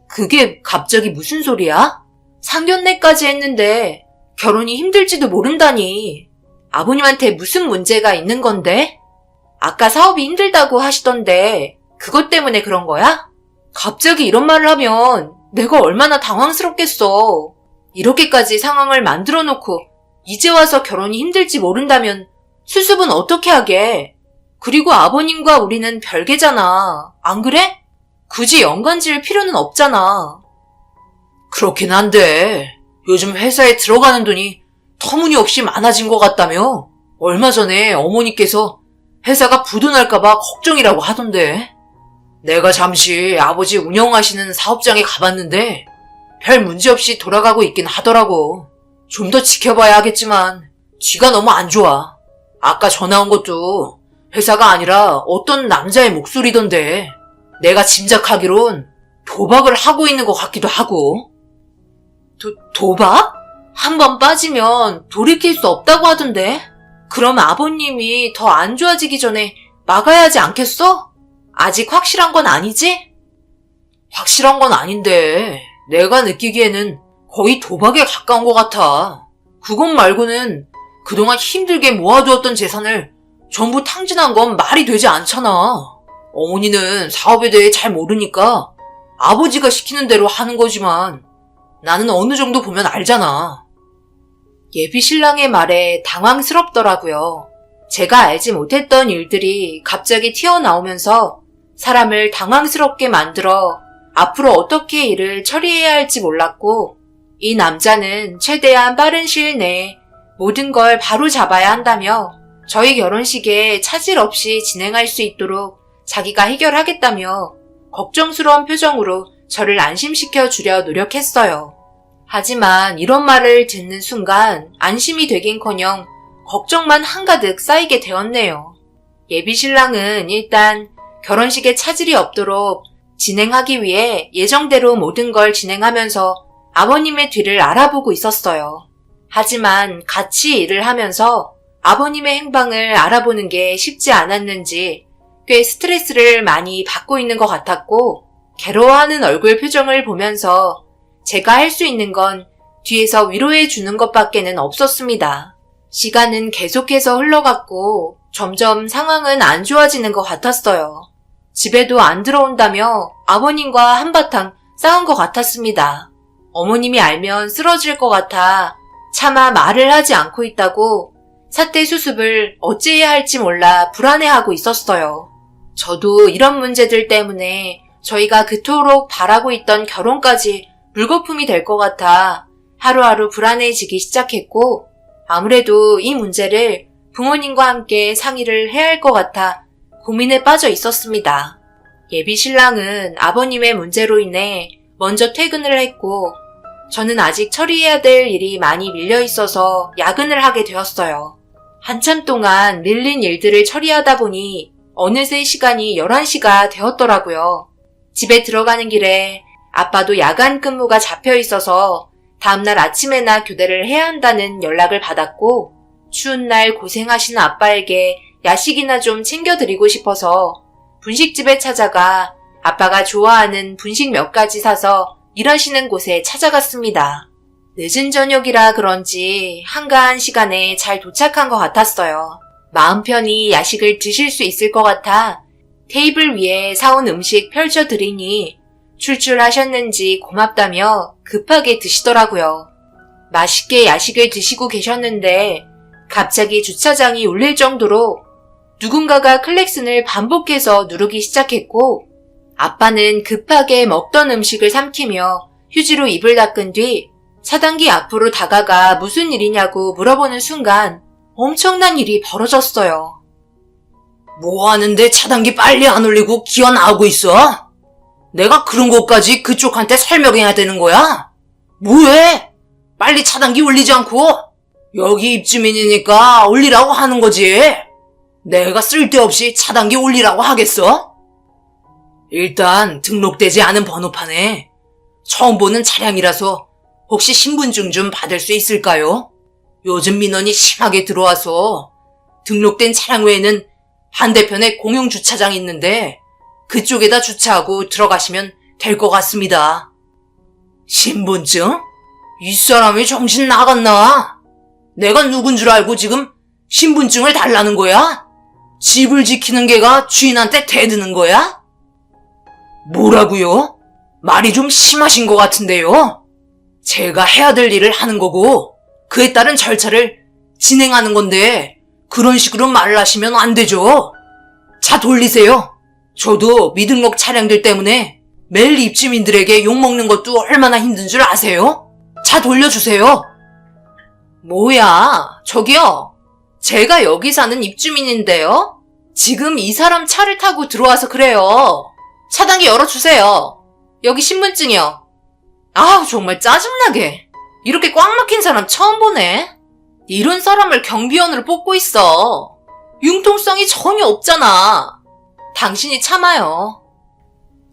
그게 갑자기 무슨 소리야? 상견례까지 했는데 결혼이 힘들지도 모른다니. 아버님한테 무슨 문제가 있는 건데? 아까 사업이 힘들다고 하시던데 그것 때문에 그런 거야? 갑자기 이런 말을 하면 내가 얼마나 당황스럽겠어. 이렇게까지 상황을 만들어 놓고 이제 와서 결혼이 힘들지 모른다면 수습은 어떻게 하게? 그리고 아버님과 우리는 별개잖아. 안 그래? 굳이 연관 지을 필요는 없잖아. 그렇긴 한데 요즘 회사에 들어가는 돈이 터무니없이 많아진 것 같다며? 얼마 전에 어머니께서 회사가 부도날까봐 걱정이라고 하던데. 내가 잠시 아버지 운영하시는 사업장에 가봤는데 별 문제 없이 돌아가고 있긴 하더라고. 좀 더 지켜봐야 하겠지만 뒤가 너무 안 좋아. 아까 전화 온 것도 회사가 아니라 어떤 남자의 목소리던데 내가 짐작하기론 도박을 하고 있는 것 같기도 하고. 도박? 한번 빠지면 돌이킬 수 없다고 하던데. 그럼 아버님이 더 안 좋아지기 전에 막아야 하지 않겠어? 아직 확실한 건 아니지? 확실한 건 아닌데 내가 느끼기에는 거의 도박에 가까운 것 같아. 그것 말고는 그동안 힘들게 모아두었던 재산을 전부 탕진한 건 말이 되지 않잖아. 어머니는 사업에 대해 잘 모르니까 아버지가 시키는 대로 하는 거지만 나는 어느 정도 보면 알잖아. 예비신랑의 말에 당황스럽더라고요. 제가 알지 못했던 일들이 갑자기 튀어나오면서 사람을 당황스럽게 만들어 앞으로 어떻게 일을 처리해야 할지 몰랐고 이 남자는 최대한 빠른 시일 내에 모든 걸 바로 잡아야 한다며 저희 결혼식에 차질 없이 진행할 수 있도록 자기가 해결하겠다며 걱정스러운 표정으로 저를 안심시켜 주려 노력했어요. 하지만 이런 말을 듣는 순간 안심이 되긴커녕 걱정만 한가득 쌓이게 되었네요. 예비신랑은 일단 결혼식에 차질이 없도록 진행하기 위해 예정대로 모든 걸 진행하면서 아버님의 뒤를 알아보고 있었어요. 하지만 같이 일을 하면서 아버님의 행방을 알아보는 게 쉽지 않았는지 꽤 스트레스를 많이 받고 있는 것 같았고 괴로워하는 얼굴 표정을 보면서 제가 할 수 있는 건 뒤에서 위로해 주는 것밖에는 없었습니다. 시간은 계속해서 흘러갔고 점점 상황은 안 좋아지는 것 같았어요. 집에도 안 들어온다며 아버님과 한바탕 싸운 것 같았습니다. 어머님이 알면 쓰러질 것 같아 차마 말을 하지 않고 있다고 사태 수습을 어찌해야 할지 몰라 불안해하고 있었어요. 저도 이런 문제들 때문에 저희가 그토록 바라고 있던 결혼까지 물거품이 될 것 같아 하루하루 불안해지기 시작했고, 아무래도 이 문제를 부모님과 함께 상의를 해야 할 것 같아 고민에 빠져 있었습니다. 예비 신랑은 아버님의 문제로 인해 먼저 퇴근을 했고, 저는 아직 처리해야 될 일이 많이 밀려 있어서 야근을 하게 되었어요. 한참 동안 밀린 일들을 처리하다 보니 어느새 시간이 11시가 되었더라고요. 집에 들어가는 길에 아빠도 야간 근무가 잡혀 있어서 다음날 아침에나 교대를 해야 한다는 연락을 받았고, 추운 날 고생하시는 아빠에게 야식이나 좀 챙겨드리고 싶어서 분식집에 찾아가 아빠가 좋아하는 분식 몇 가지 사서 일하시는 곳에 찾아갔습니다. 늦은 저녁이라 그런지 한가한 시간에 잘 도착한 것 같았어요. 마음 편히 야식을 드실 수 있을 것 같아 테이블 위에 사온 음식 펼쳐드리니 출출하셨는지 고맙다며 급하게 드시더라고요. 맛있게 야식을 드시고 계셨는데 갑자기 주차장이 울릴 정도로 누군가가 클렉슨을 반복해서 누르기 시작했고, 아빠는 급하게 먹던 음식을 삼키며 휴지로 입을 닦은 뒤 차단기 앞으로 다가가 무슨 일이냐고 물어보는 순간 엄청난 일이 벌어졌어요. 뭐 하는데 차단기 빨리 안 올리고 기어 나오고 있어? 내가 그런 것까지 그쪽한테 설명해야 되는 거야? 뭐해? 빨리 차단기 올리지 않고 여기 입주민이니까 올리라고 하는 거지. 내가 쓸데없이 차단기 올리라고 하겠어? 일단 등록되지 않은 번호판에 처음 보는 차량이라서 혹시 신분증 좀 받을 수 있을까요? 요즘 민원이 심하게 들어와서 등록된 차량 외에는 반대편에 공용 주차장이 있는데 그쪽에다 주차하고 들어가시면 될 것 같습니다. 신분증? 이 사람이 정신 나갔나? 내가 누군 줄 알고 지금 신분증을 달라는 거야? 집을 지키는 개가 주인한테 대드는 거야? 뭐라고요? 말이 좀 심하신 것 같은데요? 제가 해야 될 일을 하는 거고 그에 따른 절차를 진행하는 건데 그런 식으로 말을 하시면 안 되죠. 차 돌리세요. 저도 미등록 차량들 때문에 매일 입주민들에게 욕먹는 것도 얼마나 힘든 줄 아세요? 차 돌려주세요. 뭐야, 저기요. 제가 여기 사는 입주민인데요. 지금 이 사람 차를 타고 들어와서 그래요. 차단기 열어주세요. 여기 신분증이요. 아우, 정말 짜증나게. 이렇게 꽉 막힌 사람 처음 보네. 이런 사람을 경비원으로 뽑고 있어. 융통성이 전혀 없잖아. 당신이 참아요.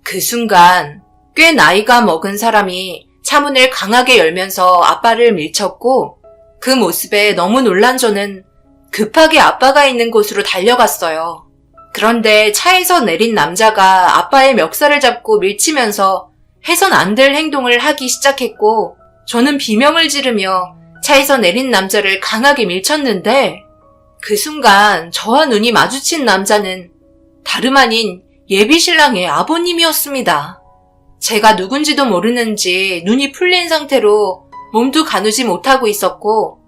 그 순간 꽤 나이가 먹은 사람이 차문을 강하게 열면서 아빠를 밀쳤고, 그 모습에 너무 놀란 저는 급하게 아빠가 있는 곳으로 달려갔어요. 그런데 차에서 내린 남자가 아빠의 멱살을 잡고 밀치면서 해선 안 될 행동을 하기 시작했고, 저는 비명을 지르며 차에서 내린 남자를 강하게 밀쳤는데, 그 순간 저와 눈이 마주친 남자는 다름 아닌 예비신랑의 아버님이었습니다. 제가 누군지도 모르는지 눈이 풀린 상태로 몸도 가누지 못하고 있었고,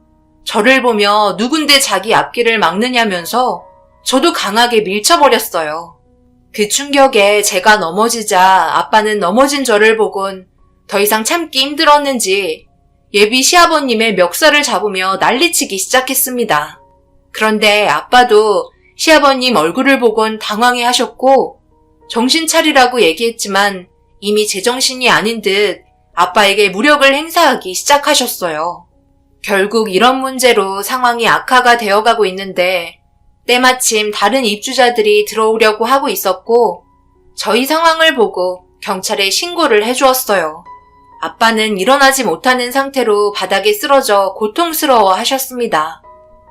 저를 보며 누군데 자기 앞길을 막느냐면서 저도 강하게 밀쳐버렸어요. 그 충격에 제가 넘어지자 아빠는 넘어진 저를 보곤 더 이상 참기 힘들었는지 예비 시아버님의 멱살을 잡으며 난리치기 시작했습니다. 그런데 아빠도 시아버님 얼굴을 보곤 당황해 하셨고, 정신 차리라고 얘기했지만 이미 제정신이 아닌 듯 아빠에게 무력을 행사하기 시작하셨어요. 결국 이런 문제로 상황이 악화가 되어가고 있는데, 때마침 다른 입주자들이 들어오려고 하고 있었고, 저희 상황을 보고 경찰에 신고를 해주었어요. 아빠는 일어나지 못하는 상태로 바닥에 쓰러져 고통스러워 하셨습니다.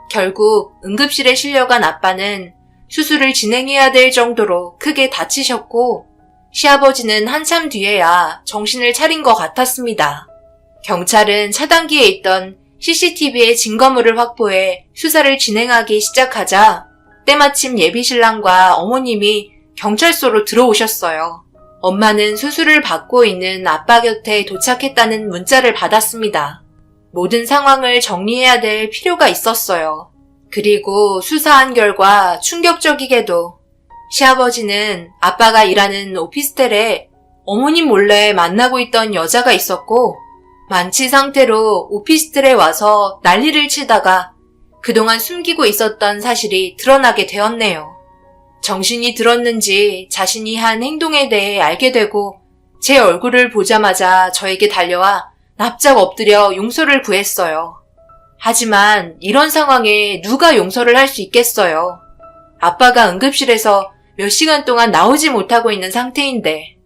결국 응급실에 실려간 아빠는 수술을 진행해야 될 정도로 크게 다치셨고, 시아버지는 한참 뒤에야 정신을 차린 것 같았습니다. 경찰은 차단기에 있던 CCTV의 증거물을 확보해 수사를 진행하기 시작하자 때마침 예비신랑과 어머님이 경찰서로 들어오셨어요. 엄마는 수술을 받고 있는 아빠 곁에 도착했다는 문자를 받았습니다. 모든 상황을 정리해야 될 필요가 있었어요. 그리고 수사한 결과 충격적이게도 시아버지는 아빠가 일하는 오피스텔에 어머님 몰래 만나고 있던 여자가 있었고 만취 상태로 오피스텔에 와서 난리를 치다가 그동안 숨기고 있었던 사실이 드러나게 되었네요. 정신이 들었는지 자신이 한 행동에 대해 알게 되고 제 얼굴을 보자마자 저에게 달려와 납작 엎드려 용서를 구했어요. 하지만 이런 상황에 누가 용서를 할 수 있겠어요. 아빠가 응급실에서 몇 시간 동안 나오지 못하고 있는 상태인데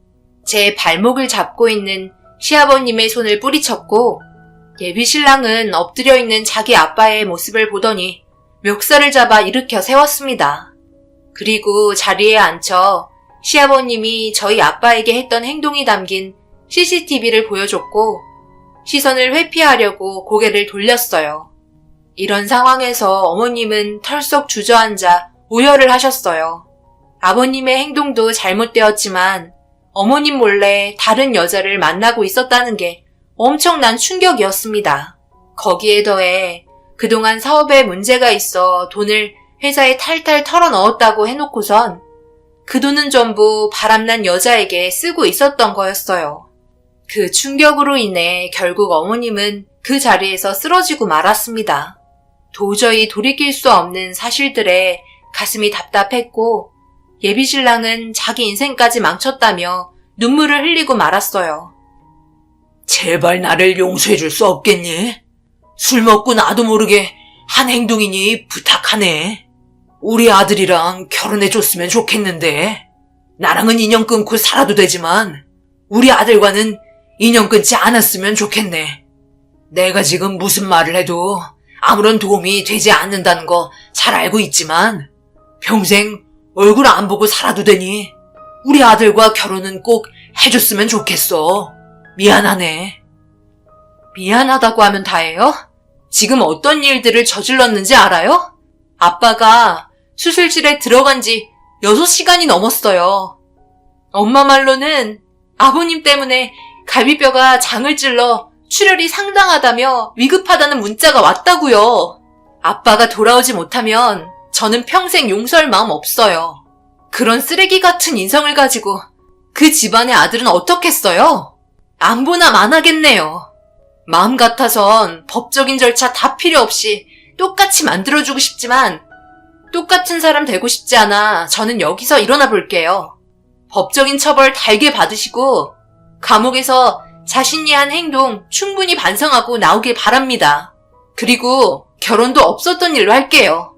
제 발목을 잡고 있는 시아버님의 손을 뿌리쳤고 예비신랑은 엎드려 있는 자기 아빠의 모습을 보더니 멱살을 잡아 일으켜 세웠습니다. 그리고 자리에 앉혀 시아버님이 저희 아빠에게 했던 행동이 담긴 CCTV를 보여줬고 시선을 회피하려고 고개를 돌렸어요. 이런 상황에서 어머님은 털썩 주저앉아 오열을 하셨어요. 아버님의 행동도 잘못되었지만 어머님 몰래 다른 여자를 만나고 있었다는 게 엄청난 충격이었습니다. 거기에 더해 그동안 사업에 문제가 있어 돈을 회사에 탈탈 털어 넣었다고 해놓고선 그 돈은 전부 바람난 여자에게 쓰고 있었던 거였어요. 그 충격으로 인해 결국 어머님은 그 자리에서 쓰러지고 말았습니다. 도저히 돌이킬 수 없는 사실들에 가슴이 답답했고 예비신랑은 자기 인생까지 망쳤다며 눈물을 흘리고 말았어요. 제발 나를 용서해 줄 수 없겠니? 술 먹고 나도 모르게 한 행동이니 부탁하네. 우리 아들이랑 결혼해 줬으면 좋겠는데 나랑은 인연 끊고 살아도 되지만 우리 아들과는 인연 끊지 않았으면 좋겠네. 내가 지금 무슨 말을 해도 아무런 도움이 되지 않는다는 거 잘 알고 있지만 평생 얼굴 안 보고 살아도 되니 우리 아들과 결혼은 꼭 해줬으면 좋겠어. 미안하네. 미안하다고 하면 다예요? 지금 어떤 일들을 저질렀는지 알아요? 아빠가 수술실에 들어간 지 6시간이 넘었어요. 엄마 말로는 아버님 때문에 갈비뼈가 장을 찔러 출혈이 상당하다며 위급하다는 문자가 왔다고요. 아빠가 돌아오지 못하면 저는 평생 용서할 마음 없어요. 그런 쓰레기 같은 인성을 가지고 그 집안의 아들은 어떻겠어요? 안보나 만하겠네요. 마음 같아선 법적인 절차 다 필요 없이 똑같이 만들어주고 싶지만 똑같은 사람 되고 싶지 않아 저는 여기서 일어나 볼게요. 법적인 처벌 달게 받으시고 감옥에서 자신이 한 행동 충분히 반성하고 나오길 바랍니다. 그리고 결혼도 없었던 일로 할게요.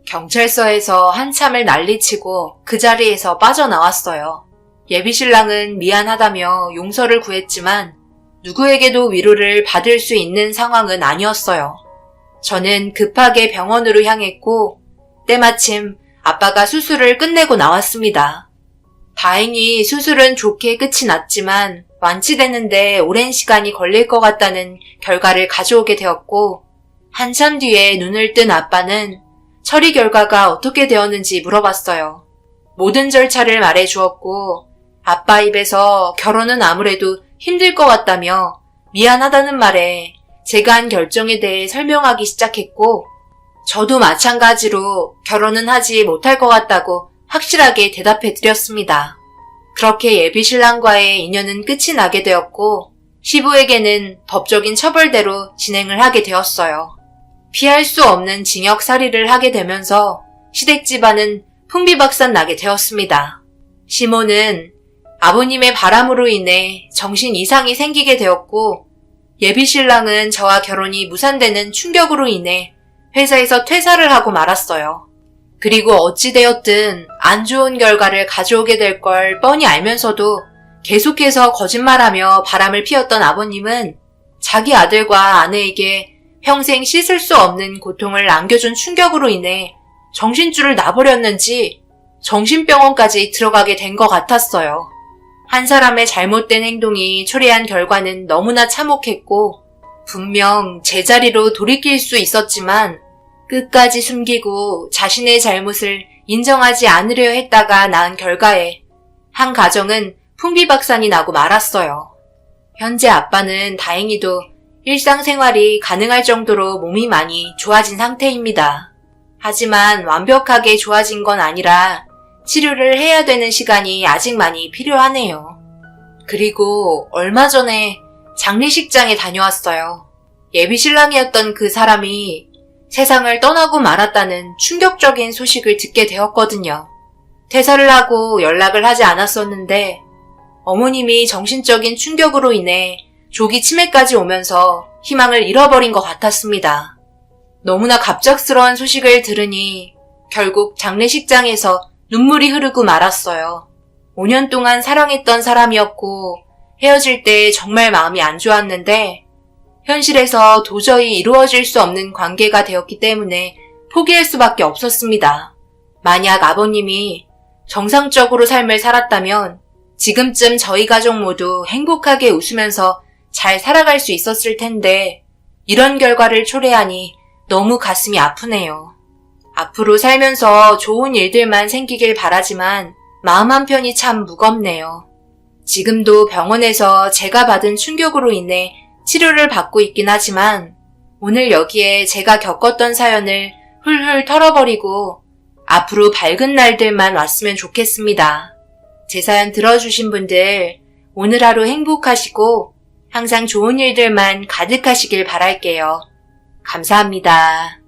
경찰서에서 한참을 난리치고 그 자리에서 빠져나왔어요. 예비신랑은 미안하다며 용서를 구했지만 누구에게도 위로를 받을 수 있는 상황은 아니었어요. 저는 급하게 병원으로 향했고 때마침 아빠가 수술을 끝내고 나왔습니다. 다행히 수술은 좋게 끝이 났지만 완치되는데 오랜 시간이 걸릴 것 같다는 결과를 가져오게 되었고 한참 뒤에 눈을 뜬 아빠는 처리 결과가 어떻게 되었는지 물어봤어요. 모든 절차를 말해주었고 아빠 입에서 결혼은 아무래도 힘들 것 같다며 미안하다는 말에 제가 한 결정에 대해 설명하기 시작했고 저도 마찬가지로 결혼은 하지 못할 것 같다고 확실하게 대답해 드렸습니다. 그렇게 예비신랑과의 인연은 끝이 나게 되었고 시부에게는 법적인 처벌대로 진행을 하게 되었어요. 피할 수 없는 징역살이를 하게 되면서 시댁 집안은 풍비박산 나게 되었습니다. 시모는 아버님의 바람으로 인해 정신 이상이 생기게 되었고 예비신랑은 저와 결혼이 무산되는 충격으로 인해 회사에서 퇴사를 하고 말았어요. 그리고 어찌되었든 안 좋은 결과를 가져오게 될 걸 뻔히 알면서도 계속해서 거짓말하며 바람을 피웠던 아버님은 자기 아들과 아내에게 평생 씻을 수 없는 고통을 안겨준 충격으로 인해 정신줄을 놔버렸는지 정신병원까지 들어가게 된 것 같았어요. 한 사람의 잘못된 행동이 초래한 결과는 너무나 참혹했고 분명 제자리로 돌이킬 수 있었지만 끝까지 숨기고 자신의 잘못을 인정하지 않으려 했다가 낳은 결과에 한 가정은 풍비박산이 나고 말았어요. 현재 아빠는 다행히도 일상생활이 가능할 정도로 몸이 많이 좋아진 상태입니다. 하지만 완벽하게 좋아진 건 아니라 치료를 해야 되는 시간이 아직 많이 필요하네요. 그리고 얼마 전에 장례식장에 다녀왔어요. 예비신랑이었던 그 사람이 세상을 떠나고 말았다는 충격적인 소식을 듣게 되었거든요. 퇴사를 하고 연락을 하지 않았었는데 어머님이 정신적인 충격으로 인해 조기 치매까지 오면서 희망을 잃어버린 것 같았습니다. 너무나 갑작스러운 소식을 들으니 결국 장례식장에서 눈물이 흐르고 말았어요. 5년 동안 사랑했던 사람이었고 헤어질 때 정말 마음이 안 좋았는데 현실에서 도저히 이루어질 수 없는 관계가 되었기 때문에 포기할 수밖에 없었습니다. 만약 아버님이 정상적으로 삶을 살았다면 지금쯤 저희 가족 모두 행복하게 웃으면서 잘 살아갈 수 있었을 텐데 이런 결과를 초래하니 너무 가슴이 아프네요. 앞으로 살면서 좋은 일들만 생기길 바라지만 마음 한편이 참 무겁네요. 지금도 병원에서 제가 받은 충격으로 인해 치료를 받고 있긴 하지만 오늘 여기에 제가 겪었던 사연을 훌훌 털어버리고 앞으로 밝은 날들만 왔으면 좋겠습니다. 제 사연 들어주신 분들 오늘 하루 행복하시고 항상 좋은 일들만 가득하시길 바랄게요. 감사합니다.